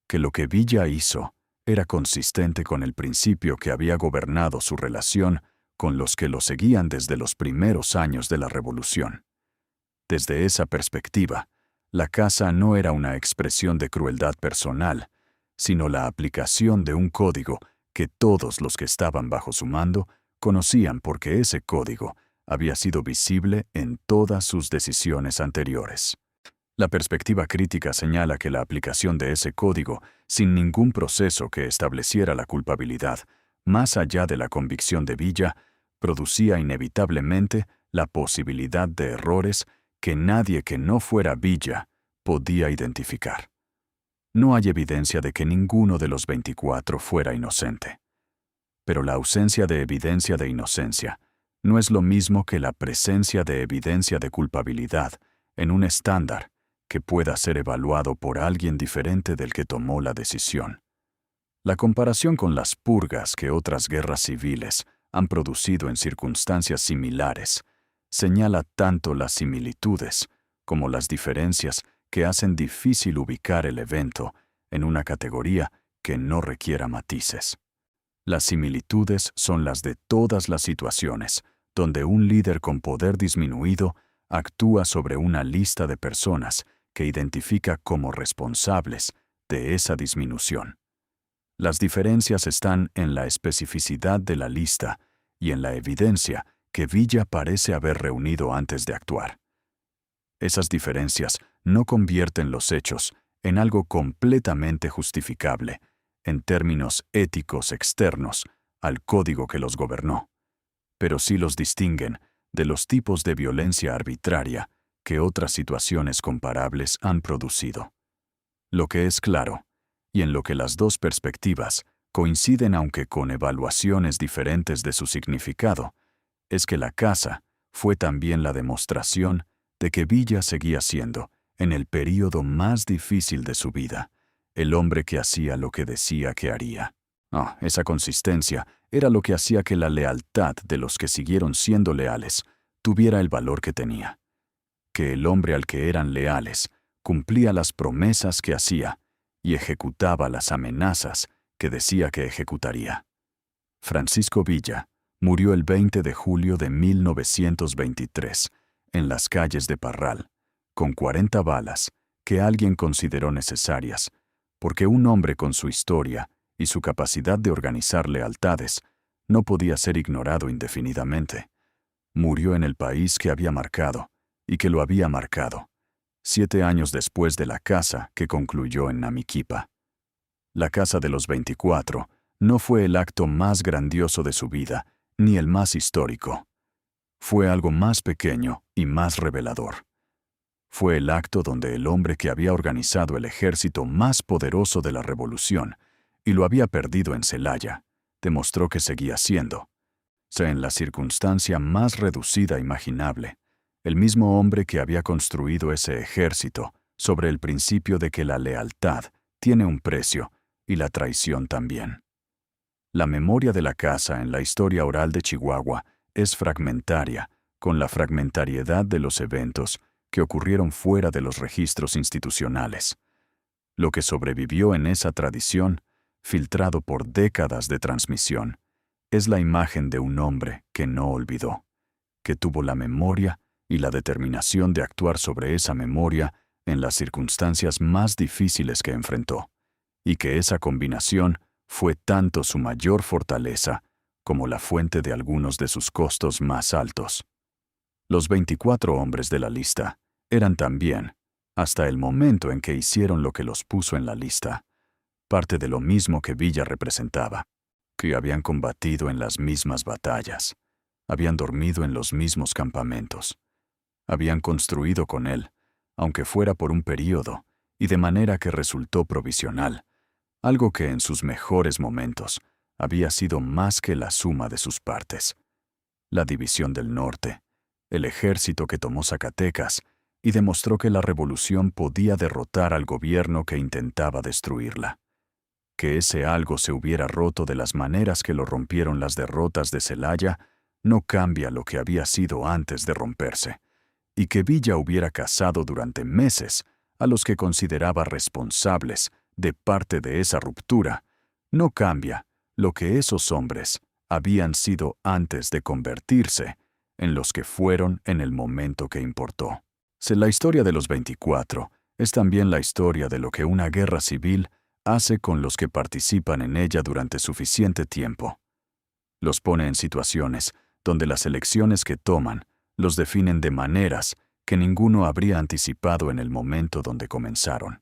[SPEAKER 1] Que lo que Villa hizo era consistente con el principio que había gobernado su relación con los que lo seguían desde los primeros años de la Revolución. Desde esa perspectiva, la casa no era una expresión de crueldad personal, sino la aplicación de un código que todos los que estaban bajo su mando conocían porque ese código había sido visible en todas sus decisiones anteriores. La perspectiva crítica señala que la aplicación de ese código, sin ningún proceso que estableciera la culpabilidad, más allá de la convicción de Villa, producía inevitablemente la posibilidad de errores que nadie que no fuera Villa podía identificar. No hay evidencia de que ninguno de los 24 fuera inocente. Pero la ausencia de evidencia de inocencia no es lo mismo que la presencia de evidencia de culpabilidad en un estándar que pueda ser evaluado por alguien diferente del que tomó la decisión. La comparación con las purgas que otras guerras civiles han producido en circunstancias similares señala tanto las similitudes como las diferencias que hacen difícil ubicar el evento en una categoría que no requiera matices. Las similitudes son las de todas las situaciones donde un líder con poder disminuido actúa sobre una lista de personas que identifica como responsables de esa disminución. Las diferencias están en la especificidad de la lista y en la evidencia que Villa parece haber reunido antes de actuar. Esas diferencias no convierten los hechos en algo completamente justificable, en términos éticos externos al código que los gobernó, pero sí los distinguen de los tipos de violencia arbitraria que otras situaciones comparables han producido. Lo que es claro, y en lo que las dos perspectivas coinciden aunque con evaluaciones diferentes de su significado, es que la casa fue también la demostración de que Villa seguía siendo, en el período más difícil de su vida, el hombre que hacía lo que decía que haría. Esa consistencia era lo que hacía que la lealtad de los que siguieron siendo leales tuviera el valor que tenía. Que el hombre al que eran leales cumplía las promesas que hacía y ejecutaba las amenazas que decía que ejecutaría. Francisco Villa murió el 20 de julio de 1923 en las calles de Parral, con 40 balas que alguien consideró necesarias, porque un hombre con su historia y su capacidad de organizar lealtades no podía ser ignorado indefinidamente. Murió en el país que había marcado y que lo había marcado, 7 años después de la caza que concluyó en Namiquipa. La caza de los 24 no fue el acto más grandioso de su vida, ni el más histórico. Fue algo más pequeño y más revelador. Fue el acto donde el hombre que había organizado el ejército más poderoso de la revolución y lo había perdido en Celaya, demostró que seguía siendo, sea en la circunstancia más reducida imaginable, el mismo hombre que había construido ese ejército sobre el principio de que la lealtad tiene un precio y la traición también. La memoria de la caza en la historia oral de Chihuahua es fragmentaria, con la fragmentariedad de los eventos que ocurrieron fuera de los registros institucionales. Lo que sobrevivió en esa tradición, filtrado por décadas de transmisión, es la imagen de un hombre que no olvidó, que tuvo la memoria y la determinación de actuar sobre esa memoria en las circunstancias más difíciles que enfrentó, y que esa combinación fue tanto su mayor fortaleza como la fuente de algunos de sus costos más altos. Los 24 hombres de la lista eran también, hasta el momento en que hicieron lo que los puso en la lista, parte de lo mismo que Villa representaba, que habían combatido en las mismas batallas, habían dormido en los mismos campamentos, habían construido con él, aunque fuera por un período y de manera que resultó provisional, algo que en sus mejores momentos había sido más que la suma de sus partes. La división del norte, el ejército que tomó Zacatecas y demostró que la revolución podía derrotar al gobierno que intentaba destruirla. Que ese algo se hubiera roto de las maneras que lo rompieron las derrotas de Celaya no cambia lo que había sido antes de romperse, y que Villa hubiera cazado durante meses a los que consideraba responsables de parte de esa ruptura, no cambia lo que esos hombres habían sido antes de convertirse en los que fueron en el momento que importó. La historia de los 24 es también la historia de lo que una guerra civil hace con los que participan en ella durante suficiente tiempo. Los pone en situaciones donde las elecciones que toman los definen de maneras que ninguno habría anticipado en el momento donde comenzaron,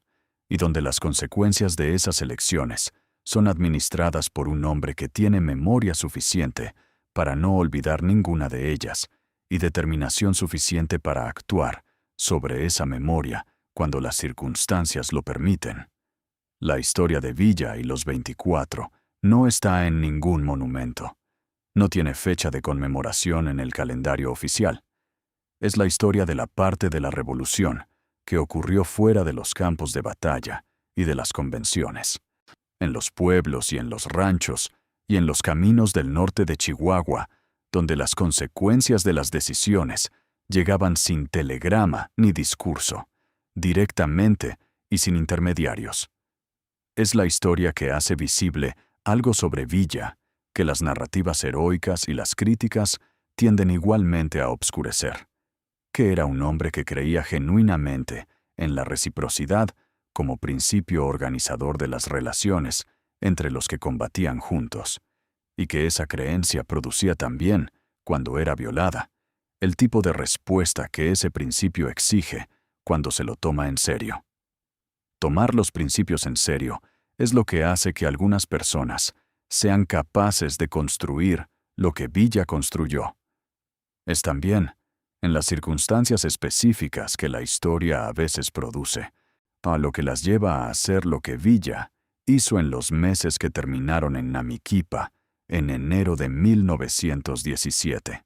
[SPEAKER 1] y donde las consecuencias de esas elecciones son administradas por un hombre que tiene memoria suficiente para no olvidar ninguna de ellas y determinación suficiente para actuar sobre esa memoria cuando las circunstancias lo permiten. La historia de Villa y los 24 no está en ningún monumento. No tiene fecha de conmemoración en el calendario oficial. Es la historia de la parte de la revolución que ocurrió fuera de los campos de batalla y de las convenciones, en los pueblos y en los ranchos y en los caminos del norte de Chihuahua, donde las consecuencias de las decisiones llegaban sin telegrama ni discurso, directamente y sin intermediarios. Es la historia que hace visible algo sobre Villa, que las narrativas heroicas y las críticas tienden igualmente a obscurecer, que era un hombre que creía genuinamente en la reciprocidad como principio organizador de las relaciones entre los que combatían juntos, y que esa creencia producía también, cuando era violada, el tipo de respuesta que ese principio exige cuando se lo toma en serio. Tomar los principios en serio es lo que hace que algunas personas sean capaces de construir lo que Villa construyó. Es también en las circunstancias específicas que la historia a veces produce, a lo que las lleva a hacer lo que Villa hizo en los meses que terminaron en Namiquipa, en enero de 1917.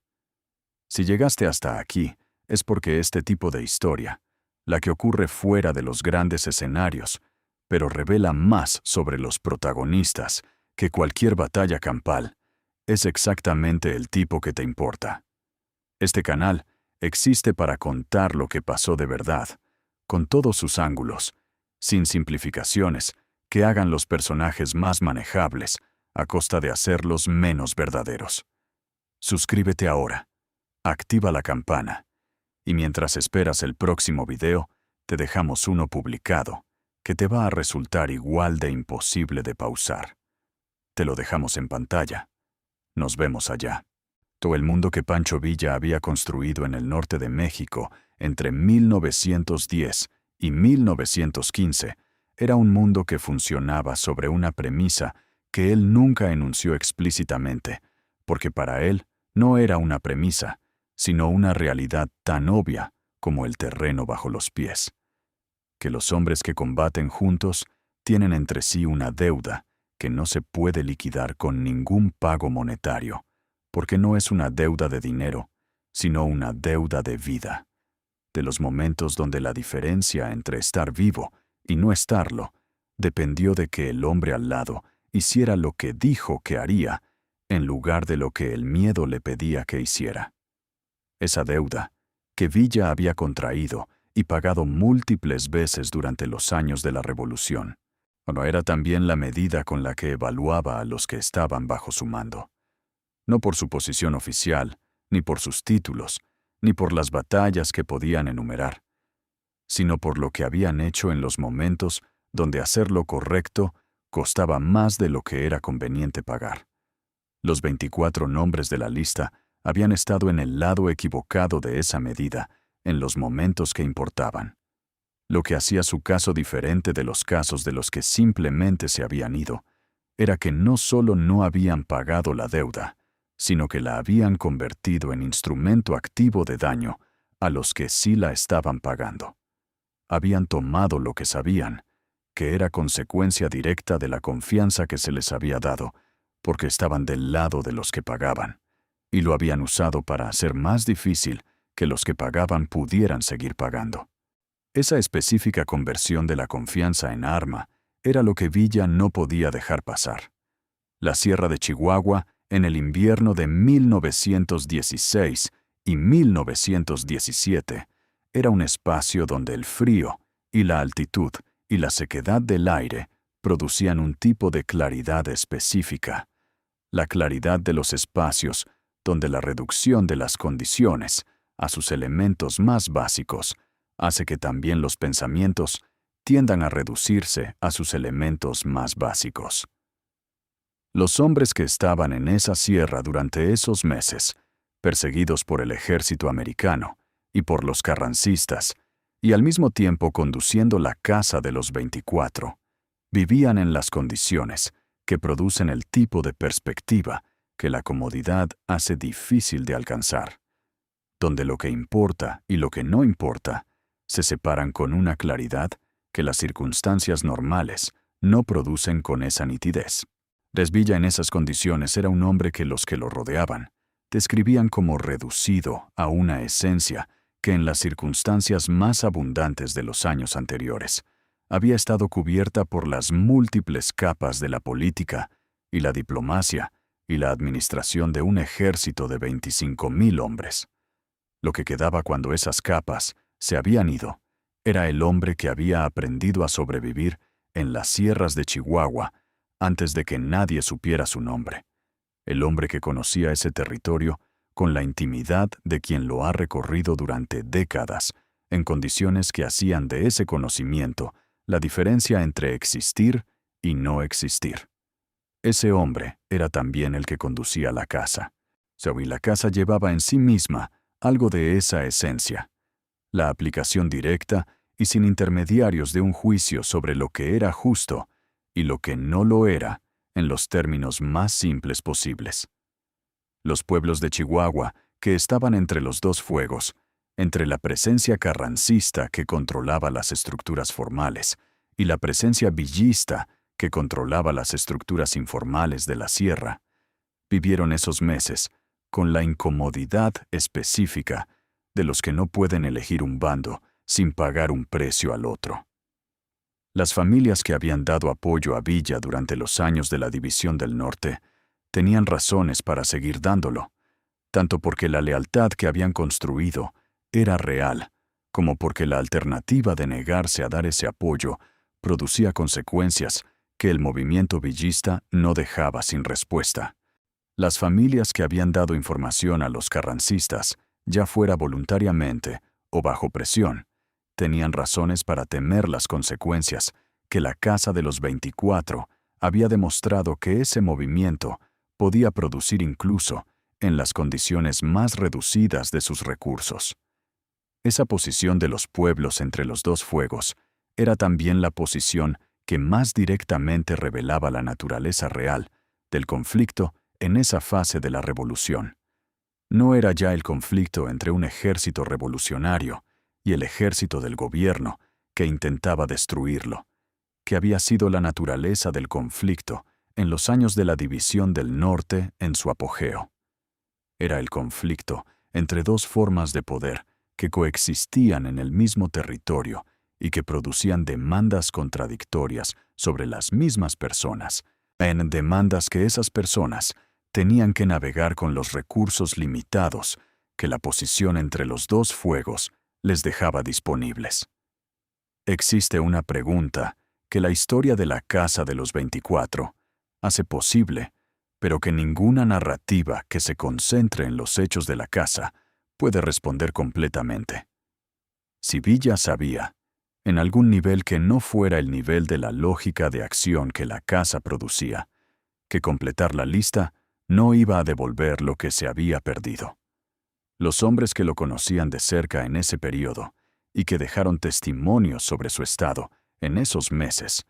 [SPEAKER 1] Si llegaste hasta aquí, es porque este tipo de historia, la que ocurre fuera de los grandes escenarios, pero revela más sobre los protagonistas que cualquier batalla campal, es exactamente el tipo que te importa. Este canal existe para contar lo que pasó de verdad, con todos sus ángulos, sin simplificaciones que hagan los personajes más manejables a costa de hacerlos menos verdaderos. Suscríbete ahora, activa la campana, y mientras esperas el próximo video, te dejamos uno publicado que te va a resultar igual de imposible de pausar. Te lo dejamos en pantalla. Nos vemos allá. Todo el mundo que Pancho Villa había construido en el norte de México entre 1910 y 1915 era un mundo que funcionaba sobre una premisa que él nunca enunció explícitamente, porque para él no era una premisa, sino una realidad tan obvia como el terreno bajo los pies. Que los hombres que combaten juntos tienen entre sí una deuda que no se puede liquidar con ningún pago monetario, porque no es una deuda de dinero, sino una deuda de vida. De los momentos donde la diferencia entre estar vivo y no estarlo dependió de que el hombre al lado hiciera lo que dijo que haría, en lugar de lo que el miedo le pedía que hiciera. Esa deuda, que Villa había contraído y pagado múltiples veces durante los años de la Revolución, era también la medida con la que evaluaba a los que estaban bajo su mando. No por su posición oficial, ni por sus títulos, ni por las batallas que podían enumerar, sino por lo que habían hecho en los momentos donde hacer lo correcto costaba más de lo que era conveniente pagar. Los 24 nombres de la lista habían estado en el lado equivocado de esa medida en los momentos que importaban, lo que hacía su caso diferente de los casos de los que simplemente se habían ido, era que no solo no habían pagado la deuda, sino que la habían convertido en instrumento activo de daño a los que sí la estaban pagando. Habían tomado lo que sabían, que era consecuencia directa de la confianza que se les había dado, porque estaban del lado de los que pagaban, y lo habían usado para hacer más difícil que los que pagaban pudieran seguir pagando. Esa específica conversión de la confianza en arma era lo que Villa no podía dejar pasar. La Sierra de Chihuahua, en el invierno de 1916 y 1917, era un espacio donde el frío y la altitud y la sequedad del aire producían un tipo de claridad específica, la claridad de los espacios donde la reducción de las condiciones a sus elementos más básicos hace que también los pensamientos tiendan a reducirse a sus elementos más básicos. Los hombres que estaban en esa sierra durante esos meses, perseguidos por el ejército americano y por los carrancistas, y al mismo tiempo conduciendo la caza de los 24, vivían en las condiciones que producen el tipo de perspectiva que la comodidad hace difícil de alcanzar, donde lo que importa y lo que no importa se separan con una claridad que las circunstancias normales no producen con esa nitidez. Villa en esas condiciones era un hombre que los que lo rodeaban describían como reducido a una esencia que en las circunstancias más abundantes de los años anteriores había estado cubierta por las múltiples capas de la política y la diplomacia y la administración de un ejército de 25,000 hombres. Lo que quedaba cuando esas capas se habían ido era el hombre que había aprendido a sobrevivir en las sierras de Chihuahua antes de que nadie supiera su nombre, el hombre que conocía ese territorio con la intimidad de quien lo ha recorrido durante décadas, en condiciones que hacían de ese conocimiento la diferencia entre existir y no existir. Ese hombre era también el que conducía la casa. Y la casa llevaba en sí misma algo de esa esencia, la aplicación directa y sin intermediarios de un juicio sobre lo que era justo y lo que no lo era en los términos más simples posibles. Los pueblos de Chihuahua, que estaban entre los dos fuegos, entre la presencia carrancista que controlaba las estructuras formales y la presencia villista que controlaba las estructuras informales de la sierra. Vivieron esos meses con la incomodidad específica de los que no pueden elegir un bando sin pagar un precio al otro. Las familias que habían dado apoyo a Villa durante los años de la División del Norte tenían razones para seguir dándolo, tanto porque la lealtad que habían construido era real, como porque la alternativa de negarse a dar ese apoyo producía consecuencias que el movimiento villista no dejaba sin respuesta. Las familias que habían dado información a los carrancistas, ya fuera voluntariamente o bajo presión, tenían razones para temer las consecuencias que la Casa de los 24 había demostrado que ese movimiento podía producir incluso en las condiciones más reducidas de sus recursos. Esa posición de los pueblos entre los dos fuegos era también la posición que más directamente revelaba la naturaleza real del conflicto en esa fase de la revolución. No era ya el conflicto entre un ejército revolucionario y el ejército del gobierno que intentaba destruirlo, que había sido la naturaleza del conflicto en los años de la División del Norte en su apogeo. Era el conflicto entre dos formas de poder que coexistían en el mismo territorio y que producían demandas contradictorias sobre las mismas personas, en demandas que esas personas tenían que navegar con los recursos limitados que la posición entre los dos fuegos les dejaba disponibles. Existe una pregunta que la historia de la Casa de los 24 hace posible, pero que ninguna narrativa que se concentre en los hechos de la casa puede responder completamente. Si Villa sabía, en algún nivel que no fuera el nivel de la lógica de acción que la casa producía, que completar la lista no iba a devolver lo que se había perdido. Los hombres que lo conocían de cerca en ese periodo y que dejaron testimonio sobre su estado en esos meses,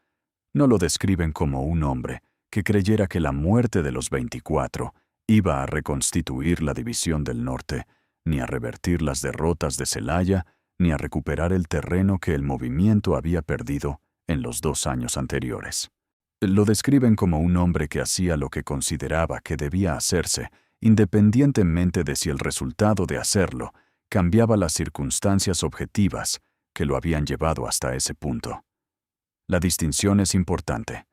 [SPEAKER 1] no lo describen como un hombre que creyera que la muerte de los 24 iba a reconstituir la División del Norte, ni a revertir las derrotas de Celaya, ni a recuperar el terreno que el movimiento había perdido en los 2 años anteriores. Lo describen como un hombre que hacía lo que consideraba que debía hacerse, independientemente de si el resultado de hacerlo cambiaba las circunstancias objetivas que lo habían llevado hasta ese punto. La distinción es importante.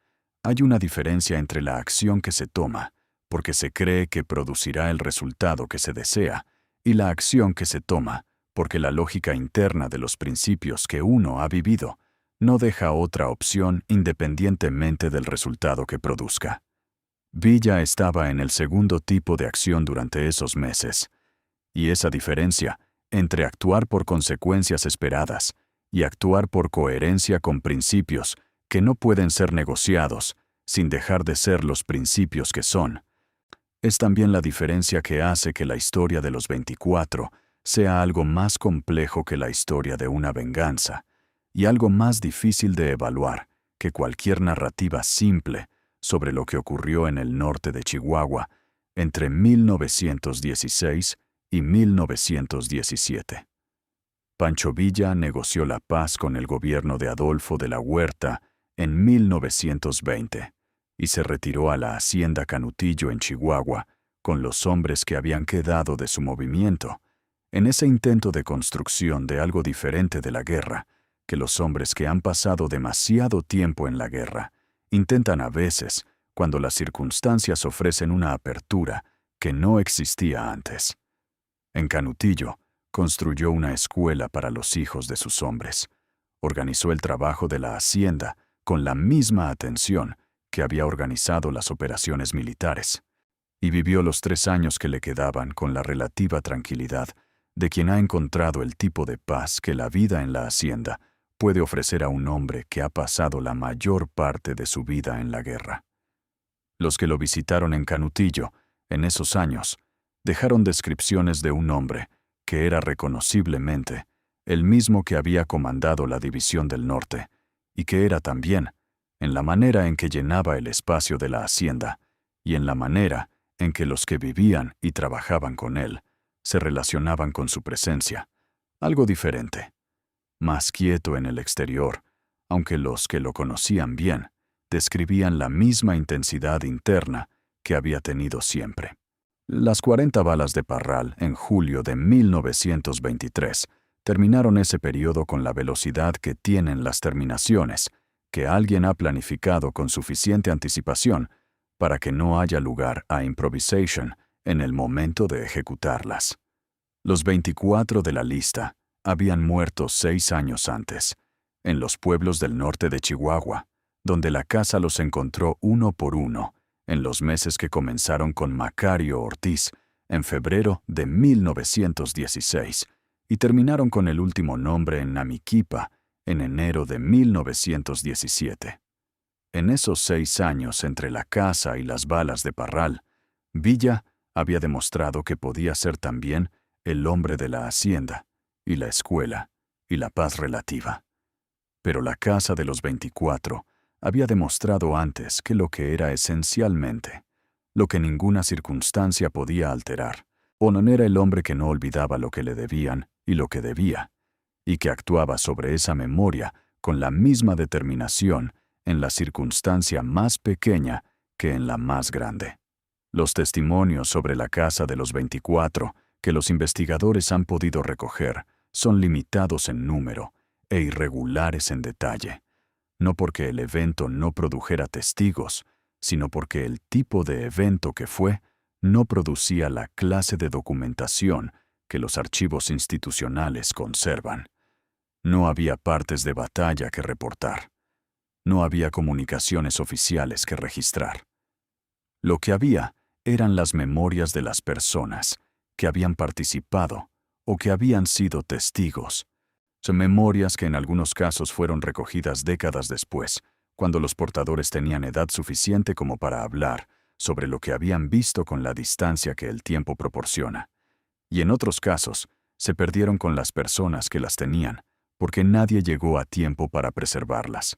[SPEAKER 1] Hay una diferencia entre la acción que se toma, porque se cree que producirá el resultado que se desea, y la acción que se toma, porque la lógica interna de los principios que uno ha vivido no deja otra opción independientemente del resultado que produzca. Villa estaba en el segundo tipo de acción durante esos meses, y esa diferencia entre actuar por consecuencias esperadas y actuar por coherencia con principios que no pueden ser negociados sin dejar de ser los principios que son, es también la diferencia que hace que la historia de los 24 sea algo más complejo que la historia de una venganza, y algo más difícil de evaluar que cualquier narrativa simple sobre lo que ocurrió en el norte de Chihuahua entre 1916 y 1917. Pancho Villa negoció la paz con el gobierno de Adolfo de la Huerta en 1920 y se retiró a la hacienda Canutillo en Chihuahua con los hombres que habían quedado de su movimiento, en ese intento de construcción de algo diferente de la guerra, que los hombres que han pasado demasiado tiempo en la guerra intentan a veces cuando las circunstancias ofrecen una apertura que no existía antes. En Canutillo, construyó una escuela para los hijos de sus hombres. Organizó el trabajo de la hacienda con la misma atención que había organizado las operaciones militares, y vivió los 3 años que le quedaban con la relativa tranquilidad de quien ha encontrado el tipo de paz que la vida en la hacienda puede ofrecer a un hombre que ha pasado la mayor parte de su vida en la guerra. Los que lo visitaron en Canutillo, en esos años, dejaron descripciones de un hombre que era reconociblemente el mismo que había comandado la División del Norte, y que era también, en la manera en que llenaba el espacio de la hacienda, y en la manera en que los que vivían y trabajaban con él se relacionaban con su presencia, Algo diferente, más quieto en el exterior, aunque los que lo conocían bien describían la misma intensidad interna que había tenido siempre. Las 40 balas de Parral en julio de 1923 terminaron ese periodo con la velocidad que tienen las terminaciones, que alguien ha planificado con suficiente anticipación para que no haya lugar a improvisation en el momento de ejecutarlas. Los 24 de la lista habían muerto 6 años antes, en los pueblos del norte de Chihuahua, donde la casa los encontró uno por uno, en los meses que comenzaron con Macario Ortiz, en febrero de 1916, y terminaron con el último nombre en Namiquipa, en enero de 1917. En esos 6 años entre la casa y las balas de Parral, Villa había demostrado que podía ser también el hombre de la hacienda, y la escuela, y la paz relativa. Pero la casa de los 24 había demostrado antes que lo que era esencialmente, lo que ninguna circunstancia podía alterar, Onan era el hombre que no olvidaba lo que le debían y lo que debía, y que actuaba sobre esa memoria con la misma determinación en la circunstancia más pequeña que en la más grande. Los testimonios sobre la casa de los 24 que los investigadores han podido recoger son limitados en número e irregulares en detalle, no porque el evento no produjera testigos, sino porque el tipo de evento que fue no producía la clase de documentación que los archivos institucionales conservan. No había partes de batalla que reportar. No había comunicaciones oficiales que registrar. Lo que había eran las memorias de las personas que habían participado o que habían sido testigos. Son memorias que en algunos casos fueron recogidas décadas después, cuando los portadores tenían edad suficiente como para hablar sobre lo que habían visto con la distancia que el tiempo proporciona. Y en otros casos, se perdieron con las personas que las tenían, porque nadie llegó a tiempo para preservarlas.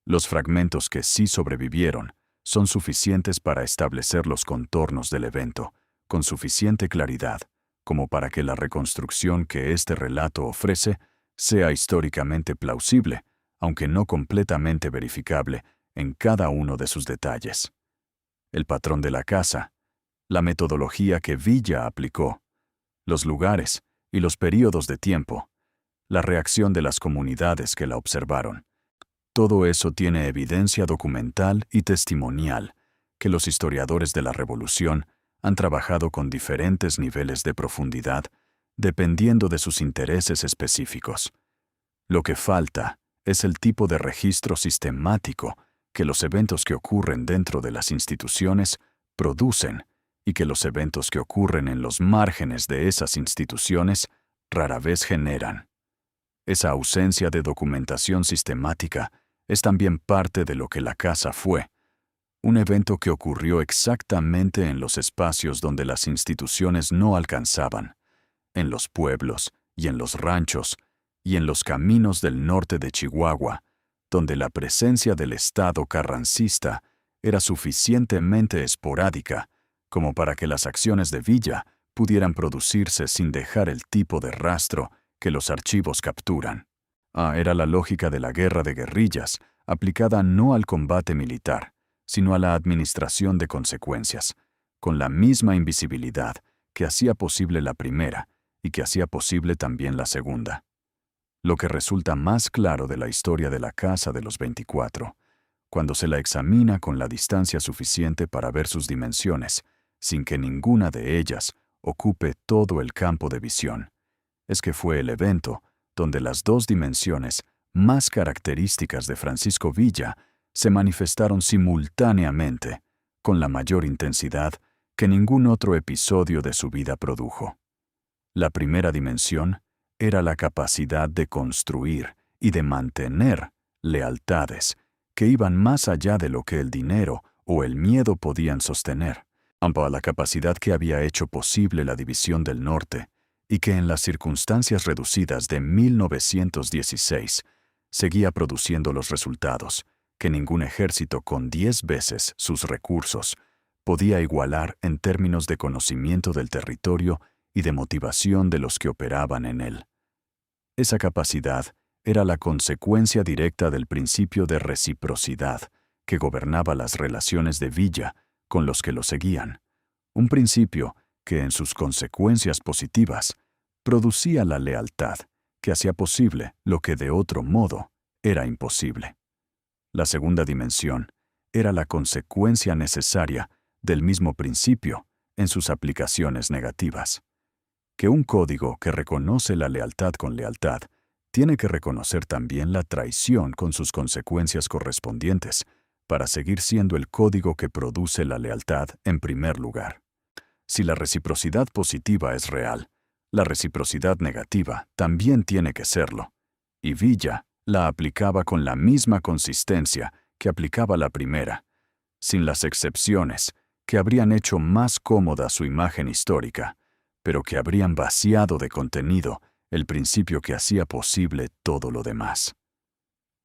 [SPEAKER 1] Los fragmentos que sí sobrevivieron son suficientes para establecer los contornos del evento, con suficiente claridad, como para que la reconstrucción que este relato ofrece sea históricamente plausible, aunque no completamente verificable en cada uno de sus detalles. El patrón de la casa, la metodología que Villa aplicó, los lugares y los períodos de tiempo, la reacción de las comunidades que la observaron. Todo eso tiene evidencia documental y testimonial que los historiadores de la Revolución han trabajado con diferentes niveles de profundidad, dependiendo de sus intereses específicos. Lo que falta es el tipo de registro sistemático que los eventos que ocurren dentro de las instituciones producen y que los eventos que ocurren en los márgenes de esas instituciones rara vez generan. Esa ausencia de documentación sistemática es también parte de lo que la casa fue, un evento que ocurrió exactamente en los espacios donde las instituciones no alcanzaban, en los pueblos y en los ranchos y en los caminos del norte de Chihuahua, donde la presencia del Estado carrancista era suficientemente esporádica como para que las acciones de Villa pudieran producirse sin dejar el tipo de rastro que los archivos capturan. Era la lógica de la guerra de guerrillas, aplicada no al combate militar, sino a la administración de consecuencias, con la misma invisibilidad que hacía posible la primera y que hacía posible también la segunda. Lo que resulta más claro de la historia de la casa de los 24, cuando se la examina con la distancia suficiente para ver sus dimensiones, sin que ninguna de ellas ocupe todo el campo de visión, es que fue el evento donde las dos dimensiones más características de Francisco Villa se manifestaron simultáneamente, con la mayor intensidad que ningún otro episodio de su vida produjo. La primera dimensión era la capacidad de construir y de mantener lealtades que iban más allá de lo que el dinero o el miedo podían sostener, a la capacidad que había hecho posible la división del norte y que en las circunstancias reducidas de 1916 seguía produciendo los resultados que ningún ejército con 10 veces sus recursos podía igualar en términos de conocimiento del territorio y de motivación de los que operaban en él. Esa capacidad era la consecuencia directa del principio de reciprocidad que gobernaba las relaciones de Villa con los que lo seguían, un principio que en sus consecuencias positivas producía la lealtad, que hacía posible lo que de otro modo era imposible. La segunda dimensión era la consecuencia necesaria del mismo principio en sus aplicaciones negativas. Que un código que reconoce la lealtad con lealtad tiene que reconocer también la traición con sus consecuencias correspondientes para seguir siendo el código que produce la lealtad en primer lugar. Si la reciprocidad positiva es real, la reciprocidad negativa también tiene que serlo, y Villa la aplicaba con la misma consistencia que aplicaba la primera, sin las excepciones que habrían hecho más cómoda su imagen histórica, pero que habrían vaciado de contenido el principio que hacía posible todo lo demás.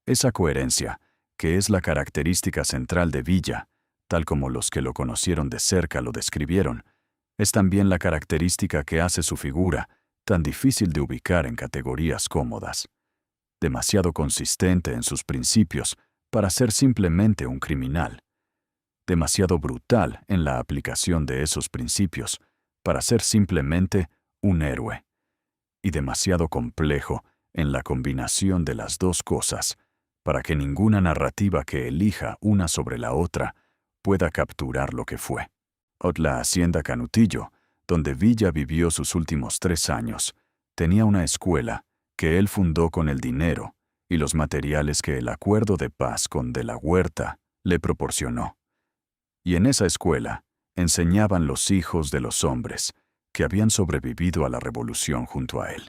[SPEAKER 1] Esa coherencia, que es la característica central de Villa, tal como los que lo conocieron de cerca lo describieron, es también la característica que hace su figura tan difícil de ubicar en categorías cómodas. Demasiado consistente en sus principios para ser simplemente un criminal. Demasiado brutal en la aplicación de esos principios para ser simplemente un héroe. Y demasiado complejo en la combinación de las dos cosas para que ninguna narrativa que elija una sobre la otra pueda capturar lo que fue. La hacienda Canutillo, donde Villa vivió sus últimos 3 años, tenía una escuela que él fundó con el dinero y los materiales que el acuerdo de paz con De la Huerta le proporcionó. Y en esa escuela enseñaban los hijos de los hombres que habían sobrevivido a la revolución junto a él.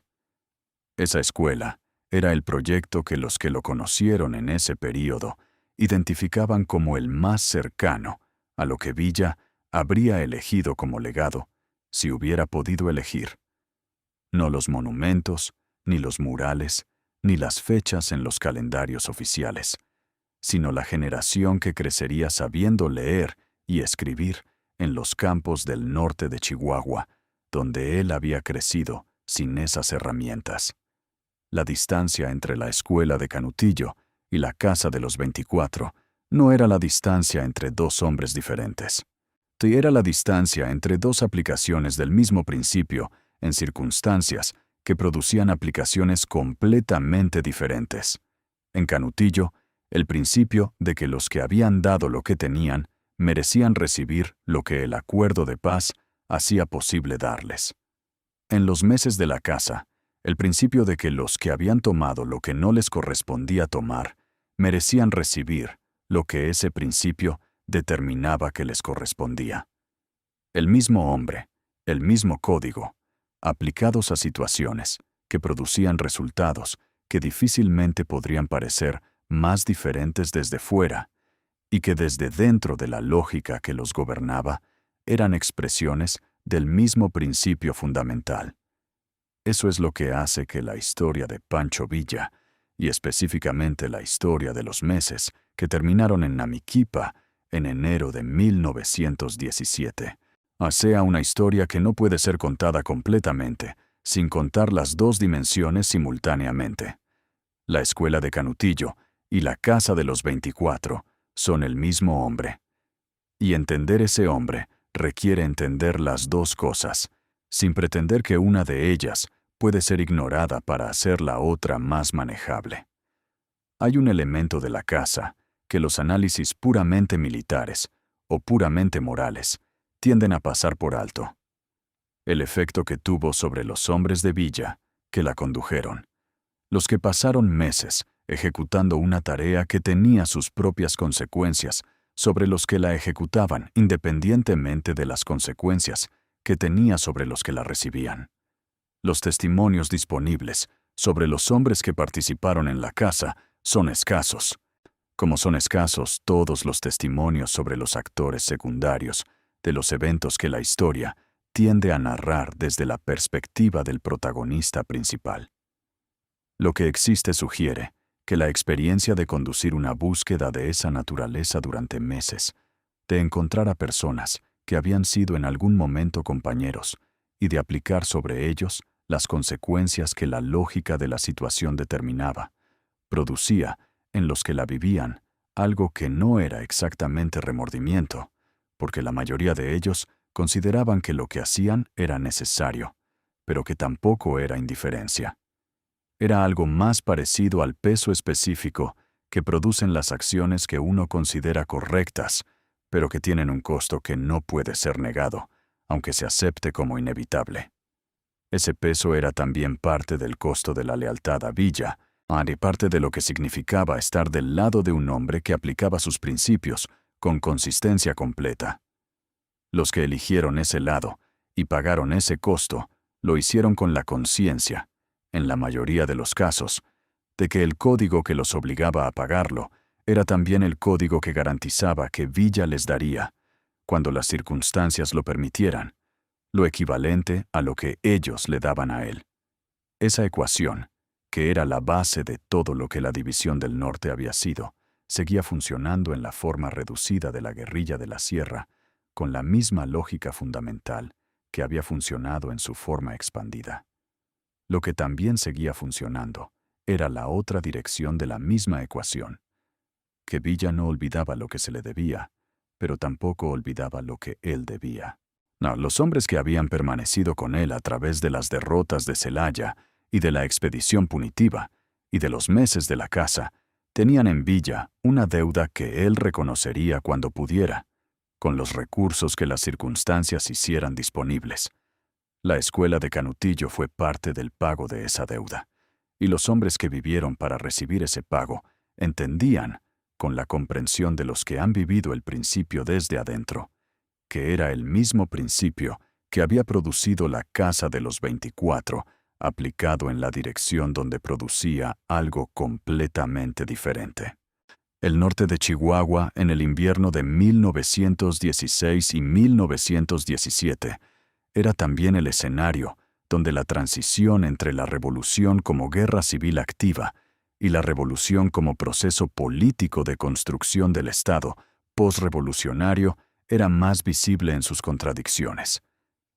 [SPEAKER 1] Esa escuela era el proyecto que los que lo conocieron en ese período identificaban como el más cercano a lo que Villa habría elegido como legado si hubiera podido elegir. No los monumentos, ni los murales, ni las fechas en los calendarios oficiales, sino la generación que crecería sabiendo leer y escribir en los campos del norte de Chihuahua, donde él había crecido sin esas herramientas. La distancia entre la escuela de Canutillo y la casa de los 24 no era la distancia entre dos hombres diferentes. Era la distancia entre dos aplicaciones del mismo principio en circunstancias que producían aplicaciones completamente diferentes. En Canutillo, el principio de que los que habían dado lo que tenían merecían recibir lo que el acuerdo de paz hacía posible darles. En los meses de la casa, el principio de que los que habían tomado lo que no les correspondía tomar merecían recibir lo que ese principio determinaba que les correspondía. El mismo hombre, el mismo código, aplicados a situaciones que producían resultados que difícilmente podrían parecer más diferentes desde fuera, y que desde dentro de la lógica que los gobernaba eran expresiones del mismo principio fundamental. Eso es lo que hace que la historia de Pancho Villa, y específicamente la historia de los meses que terminaron en Namiquipa en enero de 1917, sea una historia que no puede ser contada completamente, sin contar las dos dimensiones simultáneamente. La escuela de Canutillo y la casa de los 24 son el mismo hombre. Y entender ese hombre requiere entender las dos cosas, sin pretender que una de ellas puede ser ignorada para hacer la otra más manejable. Hay un elemento de la casa que los análisis puramente militares o puramente morales tienden a pasar por alto. El efecto que tuvo sobre los hombres de Villa que la condujeron. Los que pasaron meses ejecutando una tarea que tenía sus propias consecuencias sobre los que la ejecutaban independientemente de las consecuencias que tenía sobre los que la recibían. Los testimonios disponibles sobre los hombres que participaron en la casa son escasos, como son escasos todos los testimonios sobre los actores secundarios de los eventos que la historia tiende a narrar desde la perspectiva del protagonista principal. Lo que existe sugiere que la experiencia de conducir una búsqueda de esa naturaleza durante meses, de encontrar a personas que habían sido en algún momento compañeros y de aplicar sobre ellos las consecuencias que la lógica de la situación determinaba. Producía, en los que la vivían, algo que no era exactamente remordimiento, porque la mayoría de ellos consideraban que lo que hacían era necesario, pero que tampoco era indiferencia. Era algo más parecido al peso específico que producen las acciones que uno considera correctas, pero que tienen un costo que no puede ser negado, aunque se acepte como inevitable. Ese peso era también parte del costo de la lealtad a Villa, y parte de lo que significaba estar del lado de un hombre que aplicaba sus principios con consistencia completa. Los que eligieron ese lado y pagaron ese costo, lo hicieron con la conciencia, en la mayoría de los casos, de que el código que los obligaba a pagarlo era también el código que garantizaba que Villa les daría, cuando las circunstancias lo permitieran, lo equivalente a lo que ellos le daban a él. Esa ecuación, que era la base de todo lo que la División del Norte había sido, seguía funcionando en la forma reducida de la guerrilla de la Sierra, con la misma lógica fundamental que había funcionado en su forma expandida. Lo que también seguía funcionando era la otra dirección de la misma ecuación, que Villa no olvidaba lo que se le debía, pero tampoco olvidaba lo que él debía. No, los hombres que habían permanecido con él a través de las derrotas de Celaya y de la expedición punitiva y de los meses de la caza, tenían en Villa una deuda que él reconocería cuando pudiera, con los recursos que las circunstancias hicieran disponibles. La escuela de Canutillo fue parte del pago de esa deuda, y los hombres que vivieron para recibir ese pago entendían, con la comprensión de los que han vivido el principio desde adentro, que era el mismo principio que había producido la Casa de los 24, aplicado en la dirección donde producía algo completamente diferente. El norte de Chihuahua, en el invierno de 1916 y 1917, era también el escenario donde la transición entre la revolución como guerra civil activa y la revolución como proceso político de construcción del Estado posrevolucionario era más visible en sus contradicciones.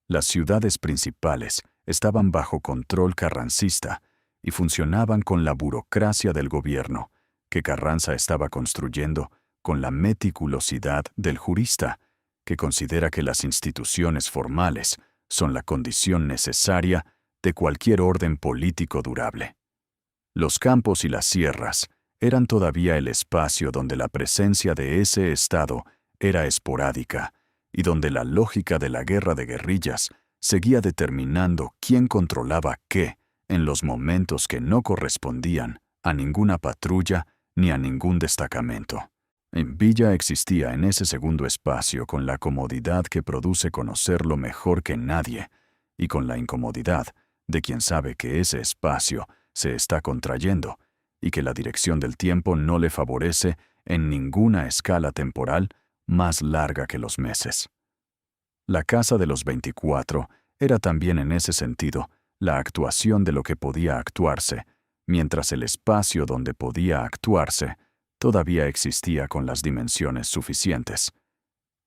[SPEAKER 1] Las ciudades principales estaban bajo control carrancista y funcionaban con la burocracia del gobierno, que Carranza estaba construyendo con la meticulosidad del jurista, que considera que las instituciones formales son la condición necesaria de cualquier orden político durable. Los campos y las sierras eran todavía el espacio donde la presencia de ese Estado era esporádica y donde la lógica de la guerra de guerrillas seguía determinando quién controlaba qué en los momentos que no correspondían a ninguna patrulla ni a ningún destacamento. En Villa existía en ese segundo espacio con la comodidad que produce conocerlo mejor que nadie y con la incomodidad de quien sabe que ese espacio se está contrayendo y que la dirección del tiempo no le favorece en ninguna escala temporal más larga que los meses. La Casa de los 24 era también en ese sentido la actuación de lo que podía actuarse, mientras el espacio donde podía actuarse todavía existía con las dimensiones suficientes.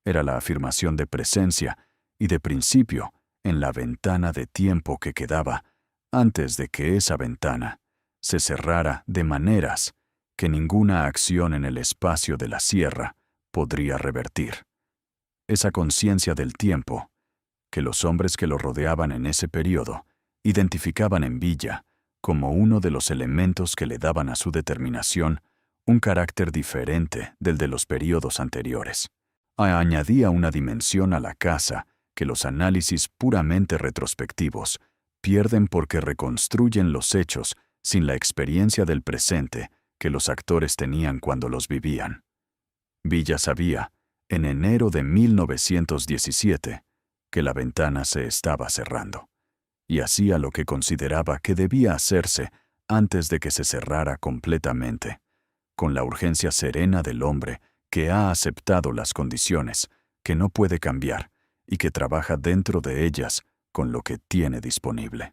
[SPEAKER 1] Era la afirmación de presencia y de principio en la ventana de tiempo que quedaba antes de que esa ventana se cerrara de maneras que ninguna acción en el espacio de la sierra podría revertir. Esa conciencia del tiempo, que los hombres que lo rodeaban en ese periodo identificaban en Villa como uno de los elementos que le daban a su determinación un carácter diferente del de los periodos anteriores. Añadía una dimensión a la casa que los análisis puramente retrospectivos pierden porque reconstruyen los hechos sin la experiencia del presente que los actores tenían cuando los vivían. Villa sabía, en enero de 1917, que la ventana se estaba cerrando, y hacía lo que consideraba que debía hacerse antes de que se cerrara completamente, con la urgencia serena del hombre que ha aceptado las condiciones, que no puede cambiar y que trabaja dentro de ellas con lo que tiene disponible.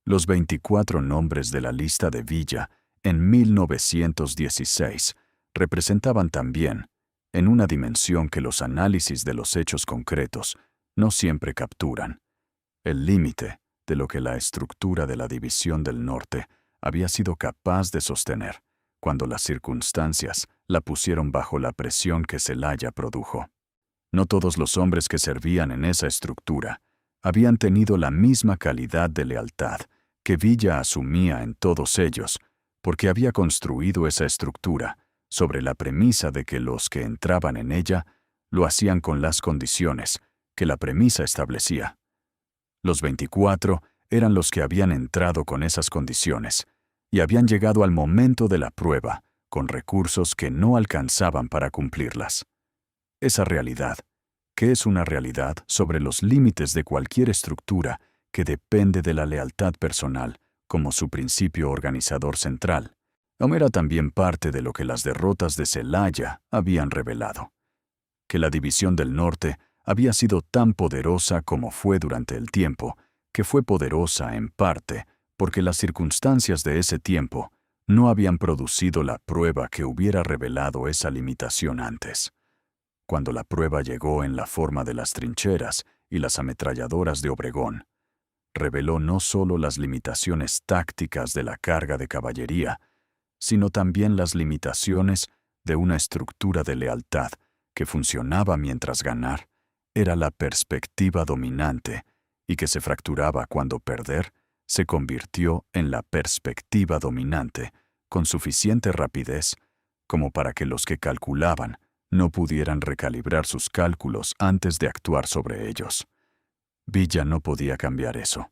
[SPEAKER 1] Los 24 nombres de la lista de Villa en 1916 representaban también, en una dimensión que los análisis de los hechos concretos no siempre capturan, el límite de lo que la estructura de la División del Norte había sido capaz de sostener, cuando las circunstancias la pusieron bajo la presión que Celaya produjo. No todos los hombres que servían en esa estructura habían tenido la misma calidad de lealtad que Villa asumía en todos ellos, porque había construido esa estructura sobre la premisa de que los que entraban en ella lo hacían con las condiciones que la premisa establecía. Los 24 eran los que habían entrado con esas condiciones y habían llegado al momento de la prueba con recursos que no alcanzaban para cumplirlas. Esa realidad, que es una realidad sobre los límites de cualquier estructura que depende de la lealtad personal como su principio organizador central, era también parte de lo que las derrotas de Celaya habían revelado. Que la División del Norte había sido tan poderosa como fue durante el tiempo, que fue poderosa en parte porque las circunstancias de ese tiempo no habían producido la prueba que hubiera revelado esa limitación antes. Cuando la prueba llegó en la forma de las trincheras y las ametralladoras de Obregón, reveló no solo las limitaciones tácticas de la carga de caballería, sino también las limitaciones de una estructura de lealtad que funcionaba mientras ganar era la perspectiva dominante y que se fracturaba cuando perder se convirtió en la perspectiva dominante con suficiente rapidez como para que los que calculaban no pudieran recalibrar sus cálculos antes de actuar sobre ellos. Villa no podía cambiar eso.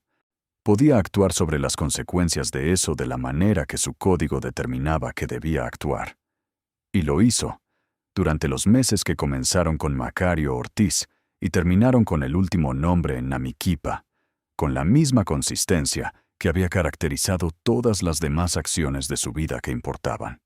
[SPEAKER 1] Podía actuar sobre las consecuencias de eso de la manera que su código determinaba que debía actuar. Y lo hizo, durante los meses que comenzaron con Macario Ortiz y terminaron con el último nombre en Namiquipa, con la misma consistencia que había caracterizado todas las demás acciones de su vida que importaban.